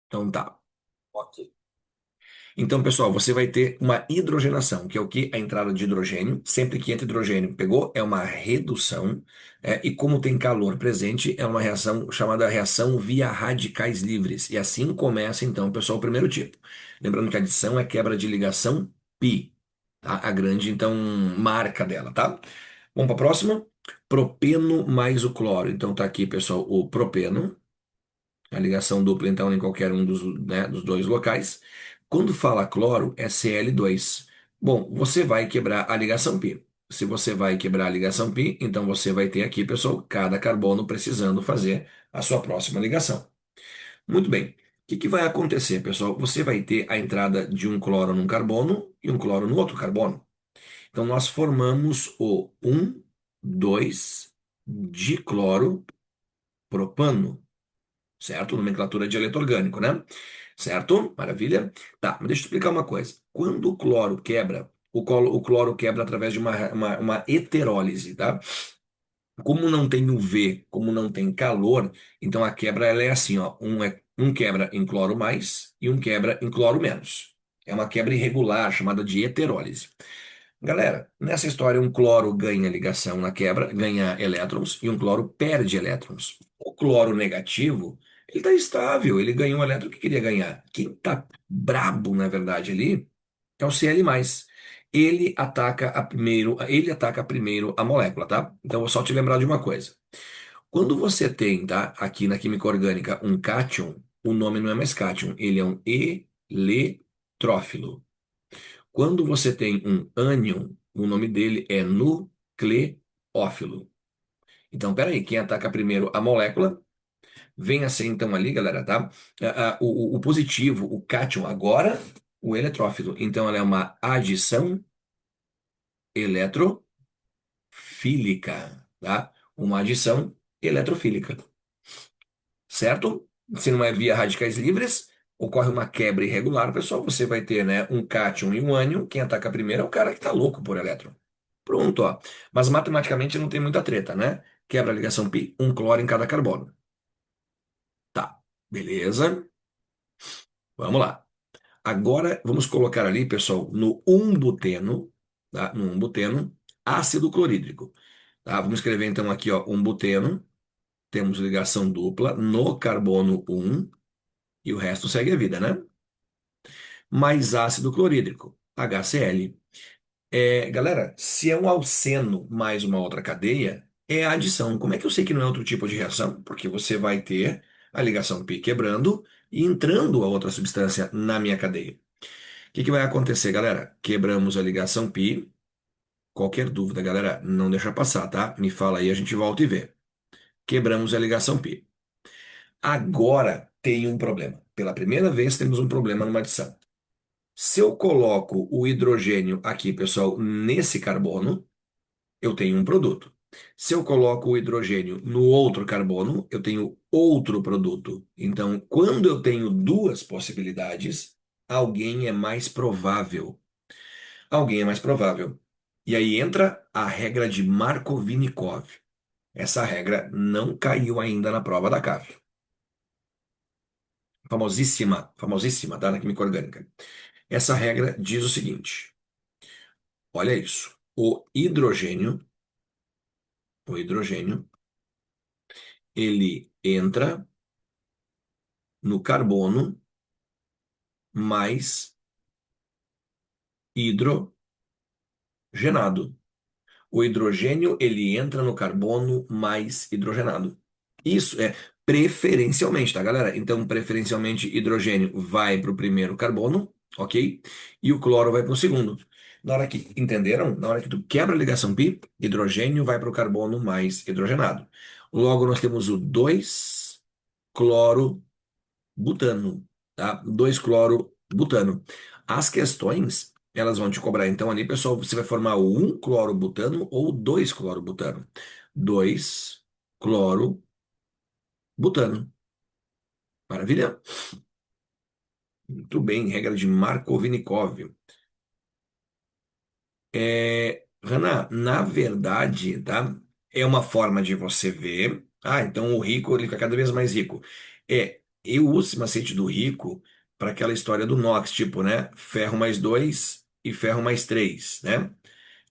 Então tá. Ok. Então, pessoal, você vai ter uma hidrogenação, que é o que? A entrada de hidrogênio. Sempre que entra hidrogênio, pegou? É uma redução. E como tem calor presente, é uma reação chamada reação via radicais livres. E assim começa, então, pessoal, o primeiro tipo. Lembrando que a adição é quebra de ligação π. Tá? A grande, então, marca dela, tá? Vamos para a próxima. Propeno mais o cloro. Então, tá aqui, pessoal, o propeno. A ligação dupla, então, em qualquer um dos dois locais. Quando fala cloro, é Cl2. Bom, você vai quebrar a ligação π. Se você vai quebrar a ligação π, então você vai ter aqui, pessoal, cada carbono precisando fazer a sua próxima ligação. Muito bem. O que que vai acontecer, pessoal? Você vai ter a entrada de um cloro num carbono e um cloro no outro carbono. Então, nós formamos o 2,2-dicloro propano, certo? Nomenclatura de dialeto orgânico, né? Certo? Maravilha. Tá, mas deixa eu te explicar uma coisa. Quando o cloro quebra, o cloro quebra através de uma heterólise, tá? Como não tem UV, como não tem calor, então a quebra ela é assim, ó, um quebra em cloro mais e um quebra em cloro menos. É uma quebra irregular, chamada de heterólise. Galera, nessa história, um cloro ganha ligação na quebra, ganha elétrons, e um cloro perde elétrons. O cloro negativo, ele está estável, ele ganhou o elétron que queria ganhar. Quem está brabo, na verdade, ali, é o Cl+. Ele ataca primeiro a molécula, tá? Então, vou só te lembrar de uma coisa. Quando você tem, tá, aqui na química orgânica, um cátion, o nome não é mais cátion, ele é um eletrófilo. Quando você tem um ânion, o nome dele é nucleófilo. Então, peraí, quem ataca primeiro a molécula, vem a ser então ali, galera, tá? O positivo, o cátion, agora o eletrófilo. Então, ela é uma adição eletrofílica, tá? Uma adição eletrofílica, certo? Se não é via radicais livres, ocorre uma quebra irregular, pessoal. Você vai ter, né, um cátion e um ânion. Quem ataca primeiro é o cara que tá louco por elétron. Pronto, ó. Mas matematicamente não tem muita treta, né? Quebra a ligação π, um cloro em cada carbono. Tá, beleza. Vamos lá. Agora vamos colocar ali, pessoal, no umbuteno, tá? No umbuteno, ácido clorídrico. Tá? Vamos escrever então aqui, ó, umbuteno. Temos ligação dupla no carbono 1 e o resto segue a vida, né? Mais ácido clorídrico, HCl. Galera, se é um alceno mais uma outra cadeia, é a adição. Como é que eu sei que não é outro tipo de reação? Porque você vai ter a ligação π quebrando e entrando a outra substância na minha cadeia. O que que vai acontecer, galera? Quebramos a ligação π. Qualquer dúvida, galera, não deixa passar, tá? Me fala aí, a gente volta e vê. Quebramos a ligação π. Agora tem um problema. Pela primeira vez temos um problema numa adição. Se eu coloco o hidrogênio aqui, pessoal, nesse carbono, eu tenho um produto. Se eu coloco o hidrogênio no outro carbono, eu tenho outro produto. Então, quando eu tenho duas possibilidades, alguém é mais provável. Alguém é mais provável. E aí entra a regra de Markovnikov. Essa regra não caiu ainda na prova da CAF. Famosíssima, famosíssima, tá? Na química orgânica. Essa regra diz o seguinte: olha isso. O hidrogênio, ele entra no carbono mais hidrogenado. O hidrogênio, ele entra no carbono mais hidrogenado. Isso é preferencialmente, tá, galera? Então, preferencialmente, hidrogênio vai para o primeiro carbono, ok? E o cloro vai para o segundo. Na hora que, entenderam? Na hora que tu quebra a ligação π, hidrogênio vai para o carbono mais hidrogenado. Logo, nós temos o 2-cloro butano, tá? 2-cloro-butano. As questões, elas vão te cobrar, então, ali, pessoal, você vai formar o 1-cloro-butano ou 2-cloro-butano. 2-cloro-butano. Maravilha? Muito bem, regra de Markovnikov. Hannah, na verdade, tá? É uma forma de você ver. Ah, então o rico ele fica cada vez mais rico. Eu uso esse macete do rico para aquela história do Knox, tipo, né? Ferro mais dois e ferro mais três, né?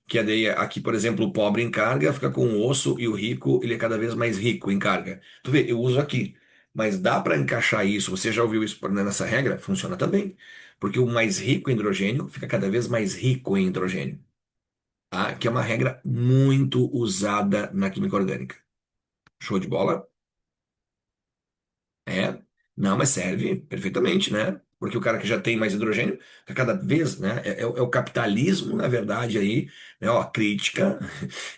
Que daí, aqui, por exemplo, o pobre em carga fica com o osso e o rico, ele é cada vez mais rico em carga. Tu vê, eu uso aqui. Mas dá para encaixar isso? Você já ouviu isso né, nessa regra? Funciona também. Porque o mais rico em hidrogênio fica cada vez mais rico em hidrogênio. Tá? Que é uma regra muito usada na química orgânica. Show de bola? É. Não, mas serve perfeitamente, né? Porque o cara que já tem mais hidrogênio, fica cada vez, né? É o capitalismo, na verdade, aí, né? Ó, crítica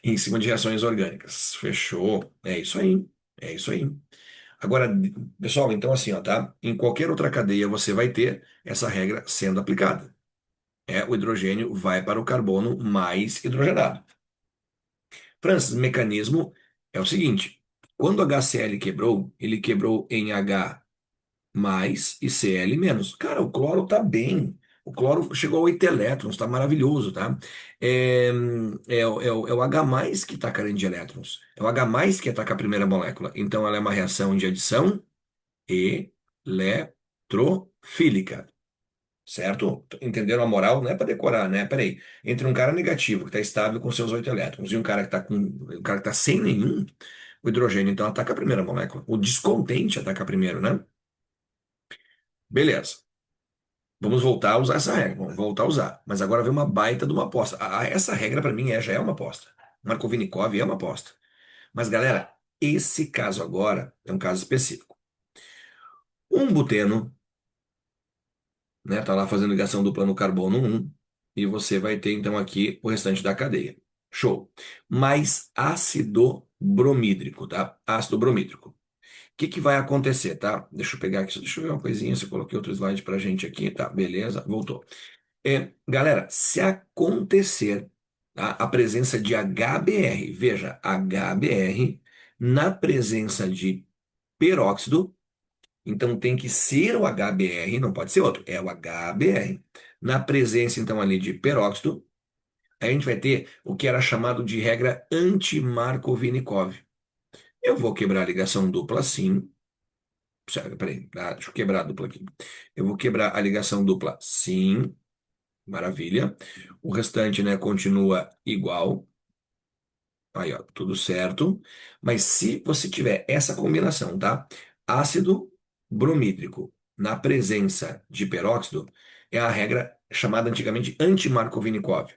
em cima de reações orgânicas. Fechou. É isso aí. É isso aí. Agora, pessoal, então assim, ó, tá? Em qualquer outra cadeia você vai ter essa regra sendo aplicada. É, o hidrogênio vai para o carbono mais hidrogenado. Francis, o mecanismo é o seguinte: quando o HCl quebrou, ele quebrou em H mais e Cl menos. Cara, o cloro tá bem. O cloro chegou a 8 elétrons, tá maravilhoso, tá? É o H mais que tá carente de elétrons. É o H mais que ataca a primeira molécula. Então ela é uma reação de adição eletrofílica. Certo? Entenderam a moral? Não é para decorar, né? Peraí. Entre um cara negativo, que está estável com seus 8 elétrons, e um cara que está com. Um cara que tá sem nenhum, o hidrogênio, então, ataca a primeira molécula. O descontente ataca primeiro, né? Beleza. Vamos voltar a usar essa regra. Vamos voltar a usar. Mas agora vem uma baita de uma aposta. Essa regra, para mim, já é uma aposta. Markovnikov é uma aposta. Mas, galera, esse caso agora é um caso específico. Um buteno, né? Tá lá fazendo ligação dupla no carbono um e você vai ter então aqui o restante da cadeia. Show. Mais ácido bromídrico, tá? Ácido bromídrico. O que que vai acontecer, tá? Deixa eu pegar aqui, deixa eu ver uma coisinha, se eu coloquei outro slide pra gente aqui, tá? Beleza, voltou. Galera, se acontecer tá, a presença de HBr, veja, HBr na presença de peróxido, então tem que ser o HBr, não pode ser outro, é o HBr. Na presença, então, ali de peróxido, a gente vai ter o que era chamado de regra anti-Markovnikov. Eu vou quebrar a ligação dupla assim. Peraí, deixa eu quebrar a dupla aqui. Eu vou quebrar a ligação dupla sim, maravilha. O restante, né, continua igual. Aí, ó, tudo certo. Mas se você tiver essa combinação, tá? Ácido bromídrico na presença de peróxido, é a regra chamada antigamente anti-Markovnikov.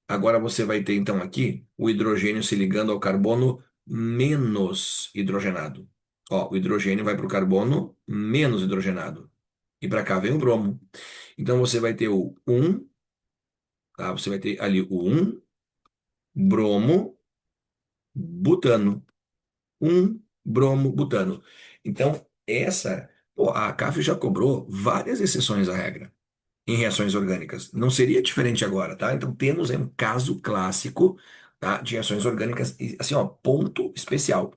Agora você vai ter, então, aqui o hidrogênio se ligando ao carbono menos hidrogenado. Ó, o hidrogênio vai para o carbono menos hidrogenado. E para cá vem o bromo. Então você vai ter o um, tá? Você vai ter ali o um bromo, butano. Um bromo butano. Então, pô, a CAF já cobrou várias exceções à regra em reações orgânicas. Não seria diferente agora, tá? Então, temos aí um caso clássico, tá, de reações orgânicas, e, assim, ó, ponto especial.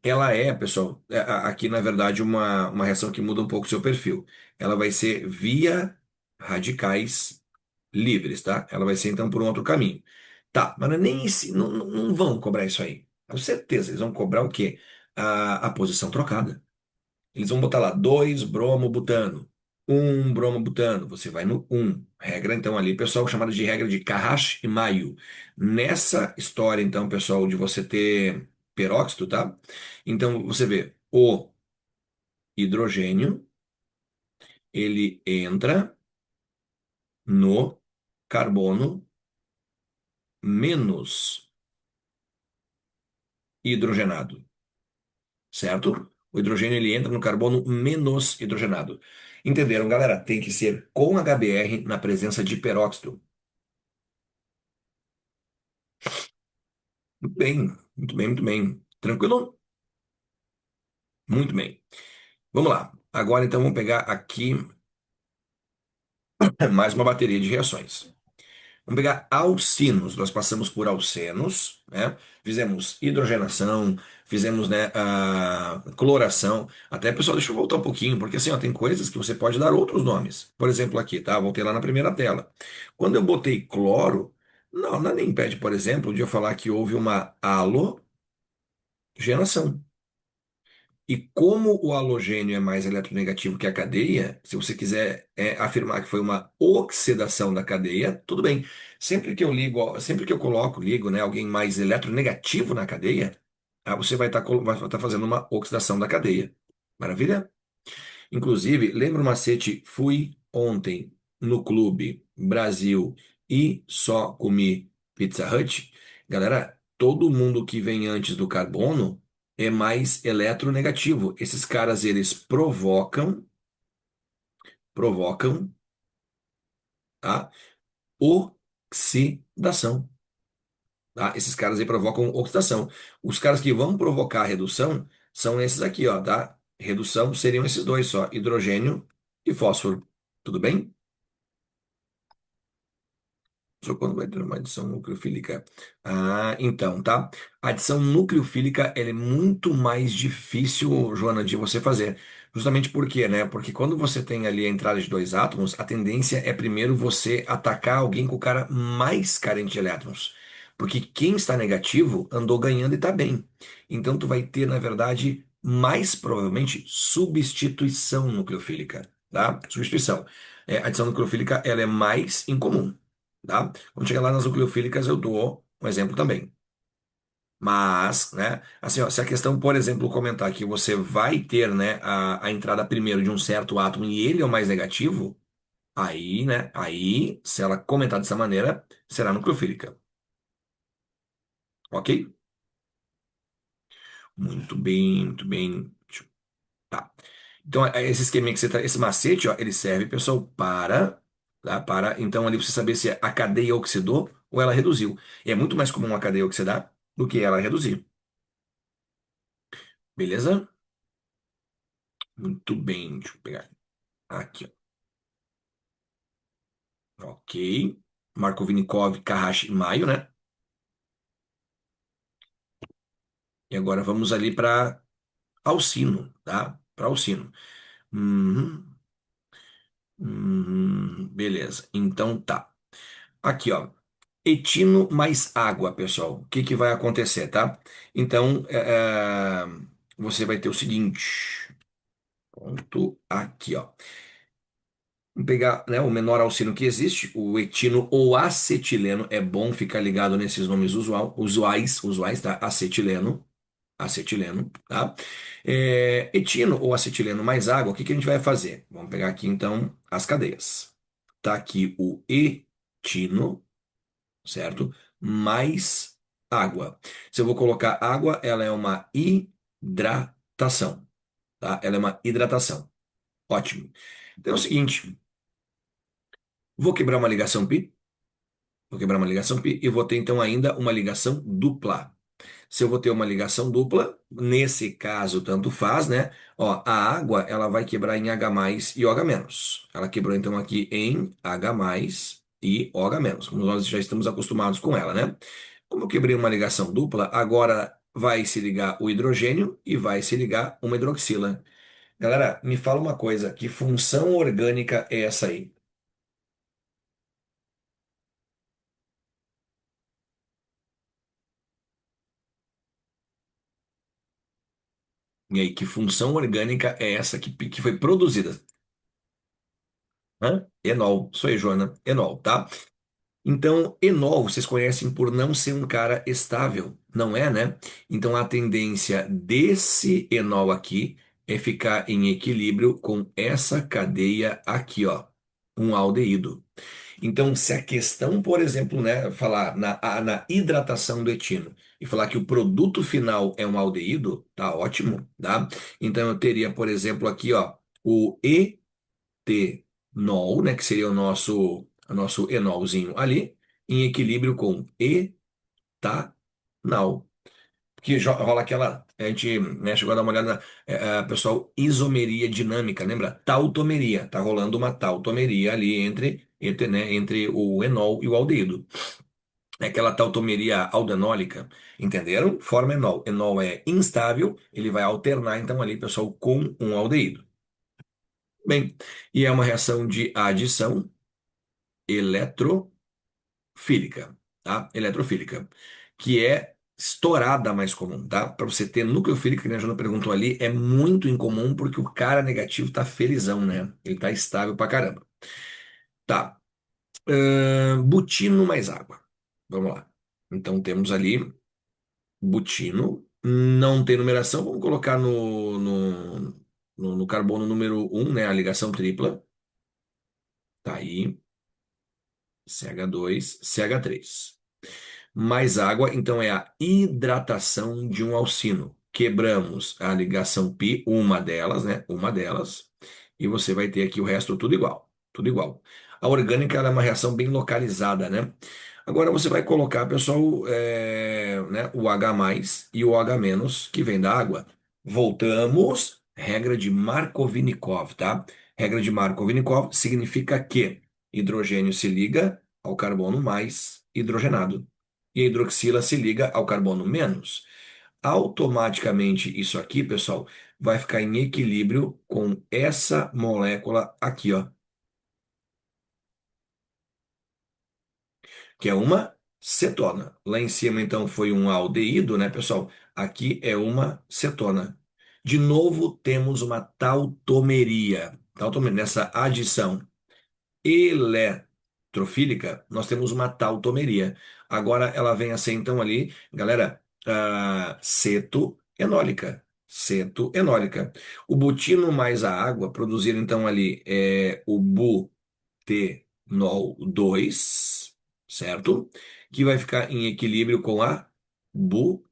Ela é, pessoal, aqui na verdade uma reação que muda um pouco o seu perfil. Ela vai ser via radicais livres, tá? Ela vai ser então por um outro caminho. Tá, mas não, é nem esse, não, não vão cobrar isso aí. Com certeza, eles vão cobrar o quê? A posição trocada. Eles vão botar lá 2 bromobutano, um bromobutano. Você vai no um. Regra, então, ali, pessoal, chamada de regra de Carrache e Maio. Nessa história, então, pessoal, de você ter peróxido, tá? Então, você vê o hidrogênio, ele entra no carbono menos hidrogenado, certo? O hidrogênio, ele entra no carbono menos hidrogenado. Entenderam, galera? Tem que ser com HBr na presença de peróxido. Muito bem, muito bem, muito bem. Tranquilo? Muito bem. Vamos lá. Agora então vamos pegar aqui mais uma bateria de reações. Vamos pegar alcinos. Nós passamos por alcenos, né? Fizemos hidrogenação, fizemos, né, a cloração. Até, pessoal, deixa eu voltar um pouquinho, porque assim, ó, tem coisas que você pode dar outros nomes. Por exemplo, aqui, tá? Voltei lá na primeira tela. Quando eu botei cloro, não, nada impede, por exemplo, de eu falar que houve uma halogenação. E como o halogênio é mais eletronegativo que a cadeia, se você quiser afirmar que foi uma oxidação da cadeia, tudo bem. Sempre que eu ligo, sempre que eu ligo, né, alguém mais eletronegativo na cadeia, você vai estar fazendo uma oxidação da cadeia. Maravilha? Inclusive, lembra o macete? Fui ontem no Clube Brasil e só comi Pizza Hut. Galera, todo mundo que vem antes do carbono é mais eletronegativo. Esses caras, eles provocam a oxidação. Tá? Esses caras aí provocam oxidação. Os caras que vão provocar redução são esses aqui, ó, tá? Redução seriam esses dois só, hidrogênio e fósforo. Tudo bem? Só quando vai ter uma adição nucleofílica. Ah, então, tá? A adição nucleofílica ela é muito mais difícil, Joana, de você fazer. Justamente por quê, né? Porque quando você tem ali a entrada de dois átomos, a tendência é primeiro você atacar alguém com o cara mais carente de elétrons. Porque quem está negativo andou ganhando e está bem. Então, tu vai ter, na verdade, mais provavelmente substituição nucleofílica, tá? Substituição. A adição nucleofílica ela é mais incomum. Tá? Quando chegar lá nas nucleofílicas, eu dou um exemplo também. Mas, né, assim, ó, se a questão, por exemplo, comentar que você vai ter, né, a entrada primeiro de um certo átomo e ele é o mais negativo, aí, né, aí, se ela comentar dessa maneira, será nucleofílica. Ok? Muito bem, muito bem. Tá. Então, esse esquema que você tá, esse macete, ó, ele serve, pessoal, para, então, ali você saber se a cadeia oxidou ou ela reduziu. E é muito mais comum a cadeia oxidar do que ela reduzir. Beleza? Muito bem. Deixa eu pegar aqui, ó. Ok. Markovnikov, Karrache e Maio, né? E agora vamos ali para Alcino, tá? Para Alcino. Uhum, beleza. Então tá. Aqui, ó. Etino mais água, pessoal. O que que vai acontecer, tá? Então, você vai ter o seguinte. Ponto aqui, ó. Vamos pegar, né, o menor alcino que existe, o etino ou acetileno. É bom ficar ligado nesses nomes usuais, tá? Acetileno, tá? Etino ou acetileno mais água, o que que a gente vai fazer? Vamos pegar aqui, então, as cadeias. Tá aqui o etino, certo? Mais água. Se eu vou colocar água, ela é uma hidratação, tá? Ela é uma hidratação. Ótimo. Então é o seguinte, vou quebrar uma ligação pi, vou quebrar uma ligação pi e vou ter então ainda uma ligação dupla. Se eu vou ter uma ligação dupla, nesse caso tanto faz, né? Ó, a água ela vai quebrar em H+ e OH-. Ela quebrou então aqui em H+ e OH-, como nós já estamos acostumados com ela, né? Como eu quebrei uma ligação dupla, agora vai se ligar o hidrogênio e vai se ligar uma hidroxila. Galera, me fala uma coisa, que função orgânica é essa aí? E aí, que função orgânica é essa que foi produzida? Hã? Enol, sou eu, Joana. Enol, tá? Então, enol, vocês conhecem por não ser um cara estável, não é, né? Então, a tendência desse enol aqui é ficar em equilíbrio com essa cadeia aqui, ó, um aldeído. Então, se a questão, por exemplo, né, falar na hidratação do etino e falar que o produto final é um aldeído, tá ótimo, tá? Então, eu teria, por exemplo, aqui, ó, o etenol, né, que seria o nosso enolzinho ali, em equilíbrio com etanal. Que rola aquela, a gente, né, chegou a dar uma olhada, pessoal, isomeria dinâmica, lembra? Tautomeria, tá rolando uma tautomeria ali entre o enol e o aldeído. É aquela tautomeria aldenólica, entenderam? Forma enol. Enol é instável, ele vai alternar então ali, pessoal, com um aldeído. Bem, e é uma reação de adição eletrofílica, tá? Eletrofílica, que é estourada mais comum, tá? Para você ter nucleofílica, que nem a Jana perguntou ali, é muito incomum porque o cara negativo tá felizão, né? Ele tá estável pra caramba. Tá. Butino mais água. Vamos lá. Então temos ali butino. Não tem numeração, vamos colocar no carbono número um, né? A ligação tripla. Tá aí. CH2, CH3. Mais água, então é a hidratação de um alcino. Quebramos a ligação π, uma delas, né? Uma delas. E você vai ter aqui o resto tudo igual. Tudo igual. A orgânica ela é uma reação bem localizada, né? Agora você vai colocar, pessoal, né, o H+, e o H- que vem da água. Voltamos, regra de Markovnikov, tá? Regra de Markovnikov significa que hidrogênio se liga ao carbono mais hidrogenado e a hidroxila se liga ao carbono menos. Automaticamente, isso aqui, pessoal, vai ficar em equilíbrio com essa molécula aqui, ó, que é uma cetona. Lá em cima, então, foi um aldeído, né, pessoal? Aqui é uma cetona. De novo, temos uma tautomeria. Tautomeria. Nessa adição eletrofílica, nós temos uma tautomeria. Agora ela vem a ser, então, ali, galera, cetoenólica. Cetoenólica. O butino mais a água produziram, então, ali o butenol 2, certo? Que vai ficar em equilíbrio com a butanona.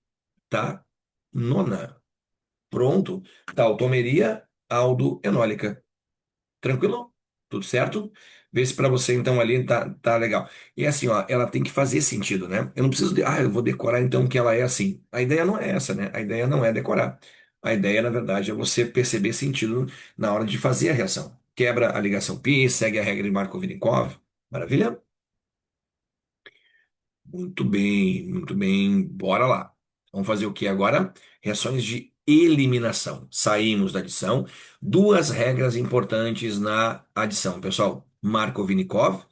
Pronto. Tautomeria aldoenólica. Tranquilo? Tudo certo? Vê se pra você então ali tá legal. E assim, ó, ela tem que fazer sentido, né? Eu não preciso eu vou decorar então que ela é assim. A ideia não é essa, né? A ideia não é decorar. A ideia, na verdade, é você perceber sentido na hora de fazer a reação. Quebra a ligação π, segue a regra de Markov-Nikov. Maravilha? Muito bem. Bora lá. Vamos fazer o que agora? Reações de eliminação. Saímos da adição. Duas regras importantes na adição, pessoal. Markov-Nikov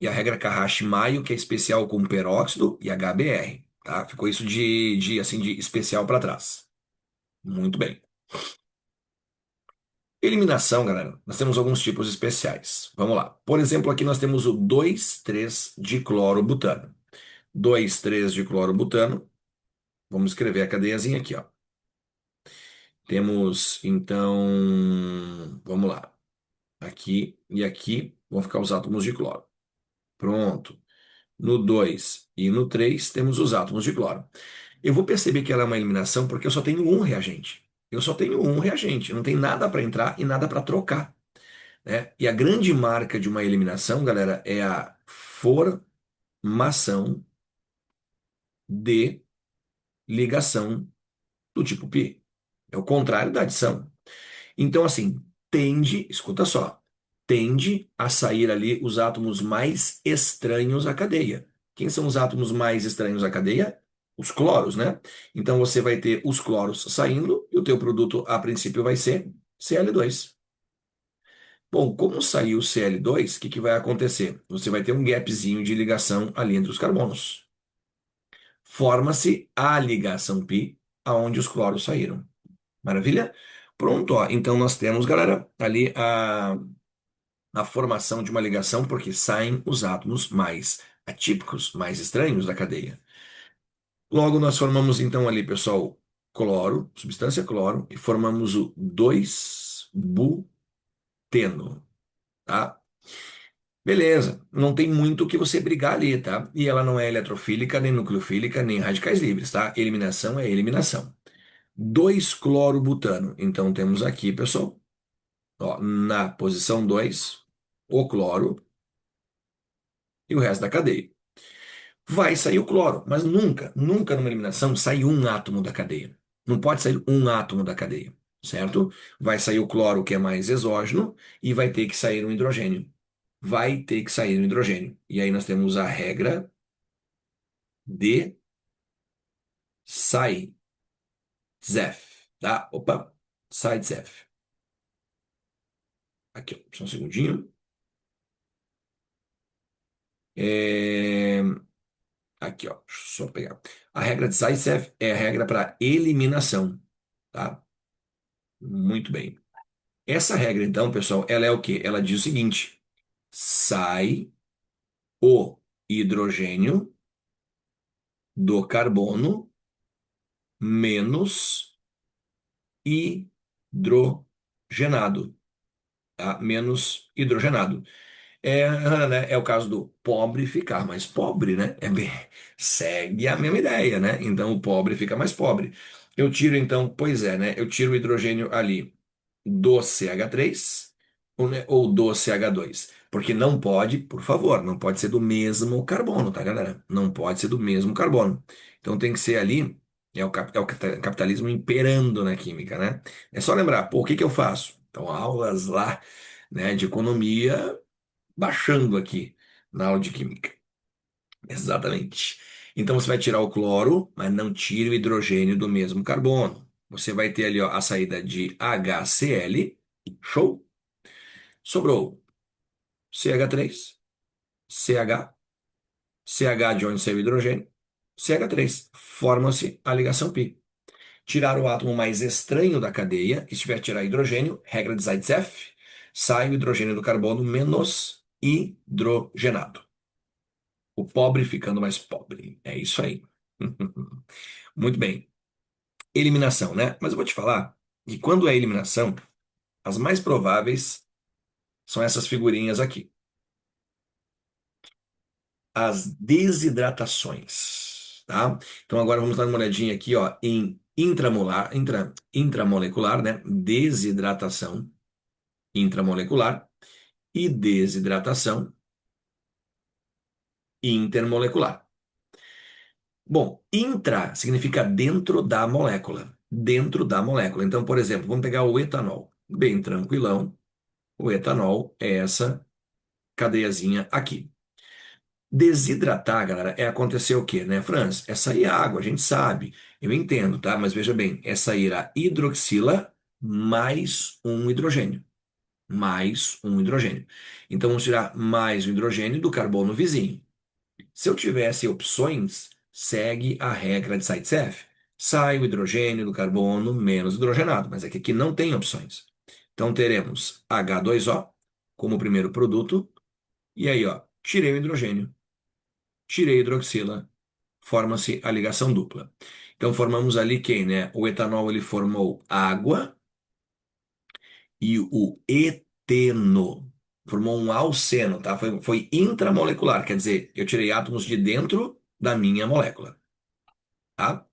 e a regra Kahashi-Maio, que é especial com peróxido e HBr. Tá? Ficou isso assim, de especial para trás. Muito bem. Eliminação, galera. Nós temos alguns tipos especiais. Vamos lá. Por exemplo, aqui nós temos o 2,3-diclorobutano. 2,3-diclorobutano. Vamos escrever a cadeiazinha aqui, ó. Temos, então, vamos lá. Aqui e aqui vão ficar os átomos de cloro. Pronto. No 2 e no 3 temos os átomos de cloro. Eu vou perceber que ela é uma eliminação porque eu só tenho um reagente. Eu só tenho um reagente. Não tem nada para entrar e nada para trocar, né? E a grande marca de uma eliminação, galera, é a formação de ligação do tipo π. É o contrário da adição. Então, assim, escuta só, tende a sair ali os átomos mais estranhos à cadeia. Quem são os átomos mais estranhos à cadeia? Os cloros, né? Então você vai ter os cloros saindo e o teu produto, a princípio, vai ser Cl2. Bom, como saiu o Cl2, o que que vai acontecer? Você vai ter um gapzinho de ligação ali entre os carbonos. Forma-se a ligação π, aonde os cloros saíram. Maravilha? Pronto, ó. Então nós temos, galera, ali a formação de uma ligação, porque saem os átomos mais atípicos, mais estranhos da cadeia. Logo, nós formamos então ali, pessoal, cloro, substância cloro, e formamos o 2-buteno, tá? Beleza, não tem muito o que você brigar ali, tá? E ela não é eletrofílica, nem nucleofílica, nem radicais livres, tá? Eliminação é eliminação. 2-clorobutano. Então temos aqui, pessoal, ó, na posição 2 o cloro e o resto da cadeia. Vai sair o cloro, mas nunca numa eliminação sai um átomo da cadeia. Não pode sair um átomo da cadeia, certo? Vai sair o cloro, que é mais exógeno, e vai ter que sair um hidrogênio. Vai ter que sair um hidrogênio. E aí nós temos a regra de Zef, tá? Opa, Zef. Aqui, ó, só um segundinho. É, Aqui, ó. Deixa eu só pegar. A regra de Zaitsev é a regra para eliminação, tá? Muito bem. Essa regra, então, pessoal, ela é o quê? Ela diz o seguinte: sai o hidrogênio do carbono menos hidrogenado, tá? Menos hidrogenado. É o caso do pobre ficar mais pobre, né? Segue a mesma ideia, né? Então o pobre fica mais pobre. Eu tiro então, pois é, né? Eu tiro o hidrogênio ali do CH3 ou do CH2. Porque não pode, por favor, não pode ser do mesmo carbono, tá, galera? Não pode ser do mesmo carbono. Então tem que ser ali, é o capitalismo imperando na química, né? É só lembrar, pô, o que que eu faço? Então, aulas lá, né, de economia baixando aqui na aula de química. Exatamente. Então você vai tirar o cloro, mas não tire o hidrogênio do mesmo carbono. Você vai ter ali, ó, a saída de HCl. Show? Sobrou CH3, CH, CH de onde saiu o hidrogênio, CH3. Forma-se a ligação π. Tirar o átomo mais estranho da cadeia, e se tiver que tirar hidrogênio, regra de Zaitsev, sai o hidrogênio do carbono menos hidrogenado. O pobre ficando mais pobre. É isso aí. Muito bem. Eliminação, né? Mas eu vou te falar que quando é eliminação, as mais prováveis são essas figurinhas aqui. As desidratações, tá? Então agora vamos dar uma olhadinha aqui, ó, em intramolecular, né? Desidratação intramolecular e desidratação intermolecular. Bom, intra significa dentro da molécula. Dentro da molécula. Então, por exemplo, vamos pegar o etanol. Bem tranquilão. O etanol é essa cadeiazinha aqui. Desidratar, galera, é acontecer o quê, né, Franz? É sair água, a gente sabe. Eu entendo, tá? Mas veja bem, é sair a hidroxila mais um hidrogênio. Mais um hidrogênio. Então, vamos tirar mais um hidrogênio do carbono vizinho. Se eu tivesse opções, segue a regra de Zaitsev. Sai o hidrogênio do carbono menos hidrogenado, mas é que aqui não tem opções. Então teremos H2O como primeiro produto, e aí, ó, tirei o hidrogênio, tirei a hidroxila, forma-se a ligação dupla. Então formamos ali quem, né? O etanol ele formou água e o eteno formou um alceno, tá? Foi intramolecular, quer dizer, eu tirei átomos de dentro da minha molécula, tá?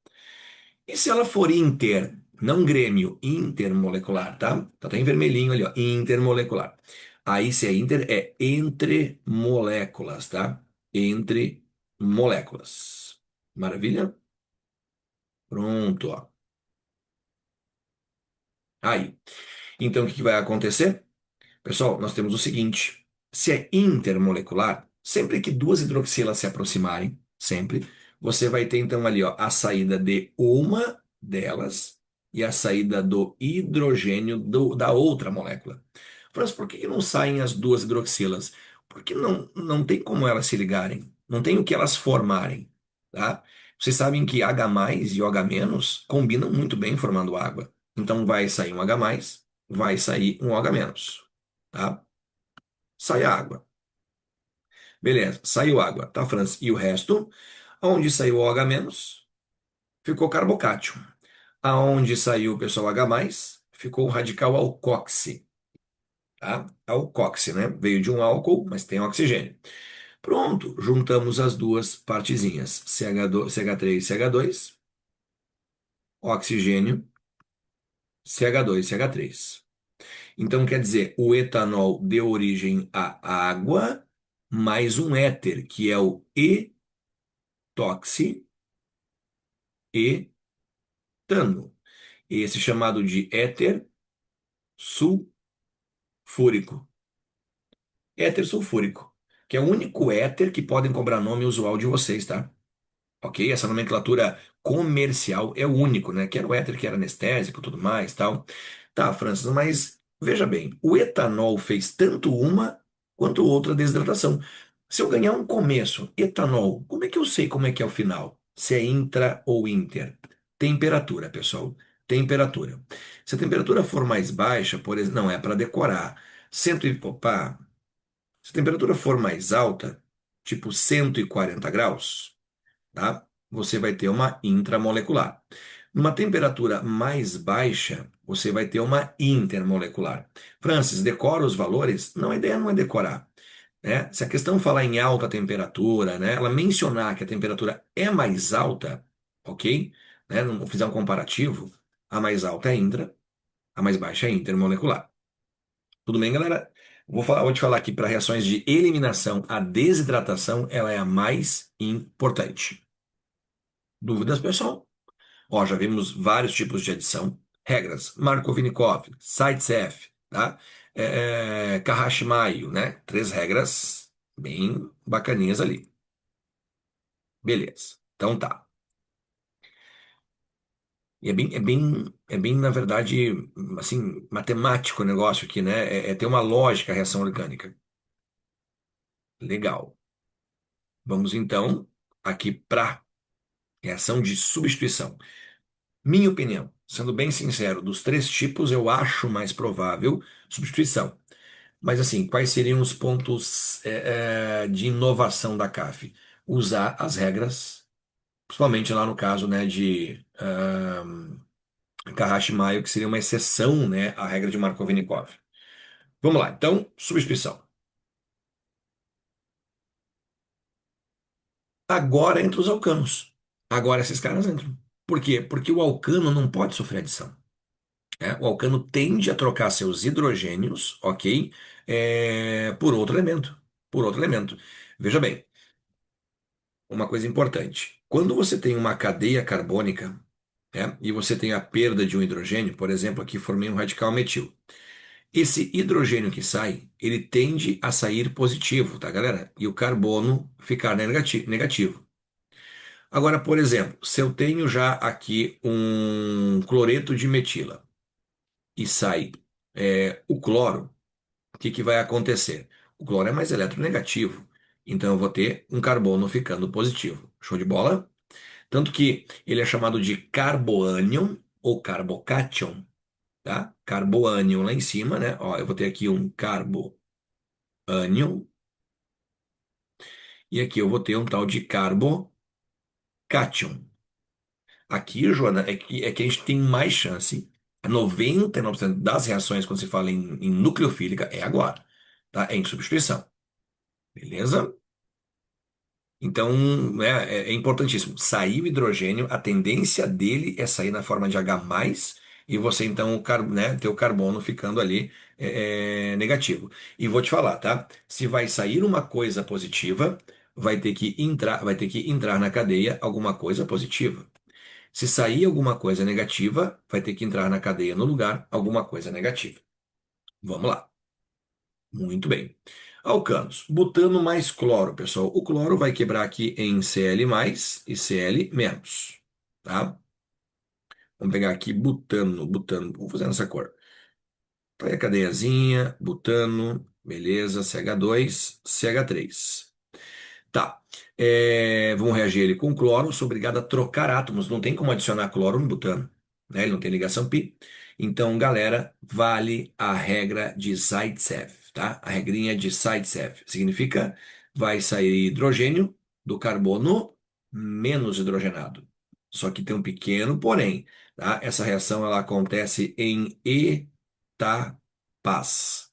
E se ela for inter, não grêmio, intermolecular, tá? Tá em vermelhinho ali, ó, intermolecular. Aí se é inter, é entre moléculas, tá? Entre moléculas. Maravilha? Pronto, ó. Aí. Então, o que que vai acontecer? Pessoal, nós temos o seguinte: se é intermolecular, sempre que duas hidroxilas se aproximarem, sempre, você vai ter então ali, ó, a saída de uma delas e a saída do hidrogênio da outra molécula. Franz, por que que não saem as duas hidroxilas? Porque não tem como elas se ligarem, não tem o que elas formarem, tá? Vocês sabem que H+ e OH- combinam muito bem formando água. Então vai sair um H+, vai sair um OH-, tá? Sai a água. Beleza, saiu água, tá, Franz? E o resto? Aonde saiu o OH-, ficou carbocátio. Aonde saiu o pessoal H+, ficou o radical alcoxi, tá? Alcoxi, né? Veio de um álcool, mas tem oxigênio. Pronto, juntamos as duas partezinhas, CH2, CH3, CH2, oxigênio, CH2, CH3. Então, quer dizer, o etanol deu origem à água mais um éter, que é o etano. Esse chamado de éter sulfúrico. Éter sulfúrico, que é o único éter que podem cobrar nome usual de vocês, tá? Ok? Essa nomenclatura comercial é o único, né? Que era o éter que era anestésico e tudo mais, tal. Tá, Francis, mas veja bem, o etanol fez tanto uma quanto outra desidratação. Se eu ganhar um começo, etanol, como é que eu sei como é que é o final? Se é intra ou inter? Temperatura, pessoal. Temperatura. Se a temperatura for mais baixa, por exemplo, não é para decorar. Opa, se a temperatura for mais alta, tipo 140 graus, tá? Você vai ter uma intramolecular. Numa temperatura mais baixa, você vai ter uma intermolecular. Francis, decora os valores? Não, a ideia não é decorar, né? Se a questão falar em alta temperatura, né, ela mencionar que a temperatura é mais alta, ok? Né, não fizer um comparativo, a mais alta é intra, a mais baixa é intermolecular. Tudo bem, galera? Vou te falar aqui para reações de eliminação, a desidratação ela é a mais importante. Dúvidas, pessoal? Ó, já vimos vários tipos de adição. Regras: Markovnikov, Zaitsev, tá? Kahashimoto, né? Três regras bem bacaninhas ali. Beleza. Então tá. E é bem, na verdade, assim, matemático o negócio aqui, né? Ter uma lógica a reação orgânica. Legal. Vamos então aqui para reação de substituição. Minha opinião, sendo bem sincero, dos três tipos, eu acho mais provável substituição. Mas assim, quais seriam os pontos de inovação da CAF? Usar as regras, principalmente lá no caso, né, de Kahashi-Maio, que seria uma exceção, né, à regra de Markovnikov. Vamos lá, então, substituição. Agora entre os alcanos. Agora esses caras entram. Por quê? Porque o alcano não pode sofrer adição, né? O alcano tende a trocar seus hidrogênios, ok, por outro elemento. Por outro elemento. Veja bem, uma coisa importante. Quando você tem uma cadeia carbônica, né, e você tem a perda de um hidrogênio, por exemplo, aqui formei um radical metil. Esse hidrogênio que sai, ele tende a sair positivo, tá, galera? E o carbono ficar negativo. Agora, por exemplo, se eu tenho já aqui um cloreto de metila e sai o cloro, o que que vai acontecer? O cloro é mais eletronegativo, então eu vou ter um carbono ficando positivo. Show de bola? Tanto que ele é chamado de carboânion ou carbocation, tá? Carboânion lá em cima, né? Ó, eu vou ter aqui um carboânion e aqui eu vou ter um tal de carbocation. Aqui, Joana, é que a gente tem mais chance. 99% das reações, quando se fala em nucleofílica, é agora, tá? É em substituição. Beleza? Então, né, é importantíssimo. Sair o hidrogênio, a tendência dele é sair na forma de H+, e você então né, ter o carbono ficando ali negativo. E vou te falar, tá? Se vai sair uma coisa positiva, vai ter que entrar na cadeia alguma coisa positiva. Se sair alguma coisa negativa, vai ter que entrar na cadeia no lugar alguma coisa negativa. Vamos lá. Muito bem. Alcanos. Butano mais cloro, pessoal. O cloro vai quebrar aqui em Cl+ e Cl-. Tá? Vamos pegar aqui butano, butano. Vou fazer nessa cor. Põe a cadeiazinha, butano, beleza, CH2, CH3. Tá. Vamos reagir ele com cloro. Sou obrigado a trocar átomos. Não tem como adicionar cloro no butano, né? Ele não tem ligação pi. Então, galera, vale a regra de Zaitsev, tá? A regrinha de Zaitsev significa vai sair hidrogênio do carbono menos hidrogenado. Só que tem um pequeno porém, tá? Essa reação ela acontece em etapas.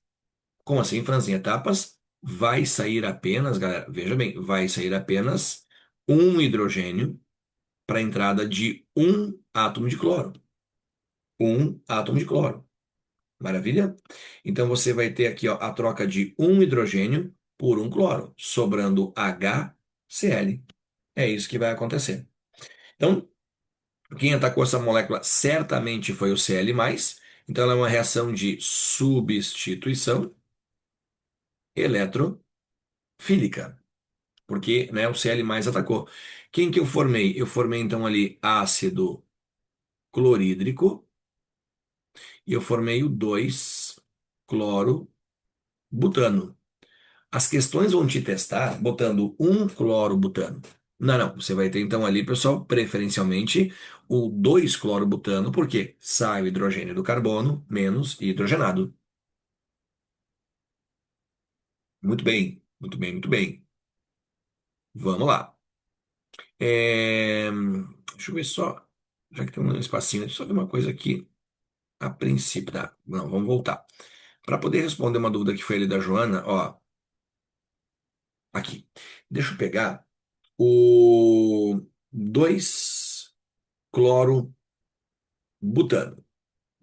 Como assim, franzinha? Etapas? Vai sair apenas, galera, veja bem, vai sair apenas um hidrogênio para a entrada de um átomo de cloro. Um átomo de cloro. Maravilha? Então você vai ter aqui ó, a troca de um hidrogênio por um cloro, sobrando HCl. É isso que vai acontecer. Então, quem atacou essa molécula certamente foi o Cl+. Então, ela é uma reação de substituição eletrofílica. Porque, né, o Cl+ atacou. Quem que eu formei? Eu formei então ali ácido clorídrico e eu formei o 2-cloro-butano. As questões vão te testar botando um clorobutano. Não, não. Você vai ter então ali, pessoal, preferencialmente o 2-clorobutano, porque sai o hidrogênio do carbono menos hidrogenado. Muito bem, muito bem, muito bem. Vamos lá. É, Deixa eu ver só. Já que tem um espacinho, deixa eu só ver uma coisa aqui. A princípio, tá? Não, vamos voltar. Para poder responder uma dúvida que foi ali da Joana, ó, aqui. Deixa eu pegar o 2-clorobutano.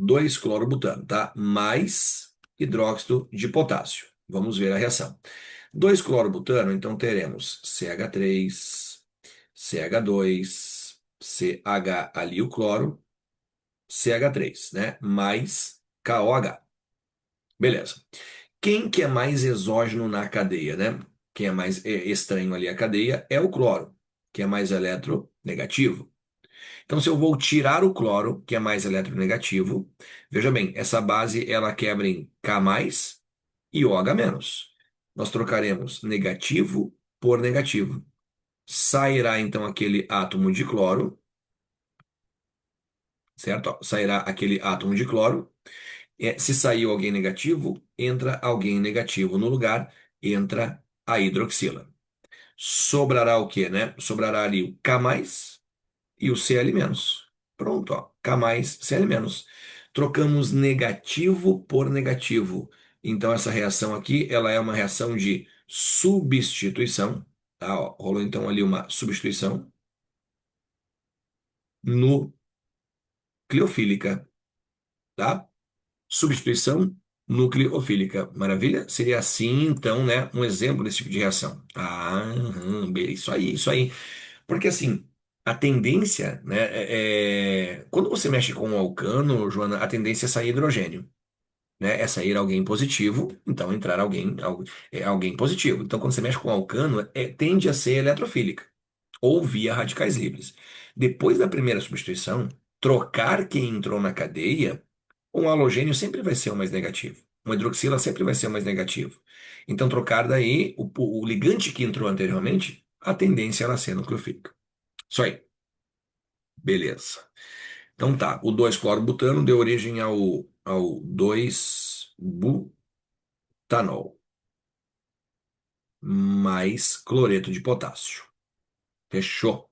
2-clorobutano, tá? Mais hidróxido de potássio. Vamos ver a reação. 2-clorobutano, então teremos CH3, CH2, CH ali o cloro, CH3, né? Mais KOH. Beleza. Quem que é mais exógeno na cadeia, né? Quem é mais estranho ali à cadeia é o cloro, que é mais eletronegativo. Então, se eu vou tirar o cloro, que é mais eletronegativo, veja bem, essa base ela quebra em K+, e OH-. Nós trocaremos negativo por negativo. Sairá então aquele átomo de cloro, certo? Ó, sairá aquele átomo de cloro. Se saiu alguém negativo, entra alguém negativo no lugar, entra a hidroxila. Sobrará o quê, né? Sobrará ali o K+, e o Cl-. Pronto, ó. K+, Cl-. Trocamos negativo por negativo. Então essa reação aqui, ela é uma reação de substituição, tá? Ó, rolou então ali uma substituição nucleofílica, tá? Substituição nucleofílica. Maravilha? Seria assim, então, né? Um exemplo desse tipo de reação. Isso aí, isso aí. Porque assim, a tendência, né, quando você mexe com o alcano, Joana, a tendência é sair hidrogênio, né? É sair alguém positivo, então entrar alguém positivo. Então, quando você mexe com o alcano, tende a ser eletrofílica ou via radicais livres. Depois da primeira substituição, trocar quem entrou na cadeia, um halogênio sempre vai ser o mais negativo. Uma hidroxila sempre vai ser o mais negativo. Então, trocar daí, o ligante que entrou anteriormente, a tendência é ela ser nucleofílica. Isso aí. Beleza. Então tá, o 2-clorobutano deu origem ao 2-butanol, mais cloreto de potássio. Fechou.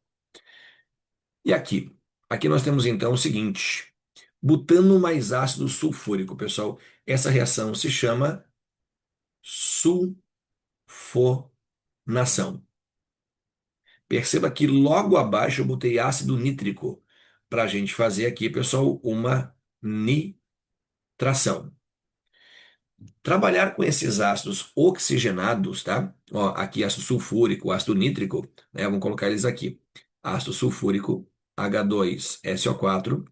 E aqui? Aqui nós temos então o seguinte: butano mais ácido sulfúrico, pessoal. Essa reação se chama sulfonação. Perceba que logo abaixo eu botei ácido nítrico para a gente fazer aqui, pessoal, uma nitração. Trabalhar com esses ácidos oxigenados, tá? Ó, aqui ácido sulfúrico, ácido nítrico, né? Vamos colocar eles aqui. Ácido sulfúrico, H2SO4,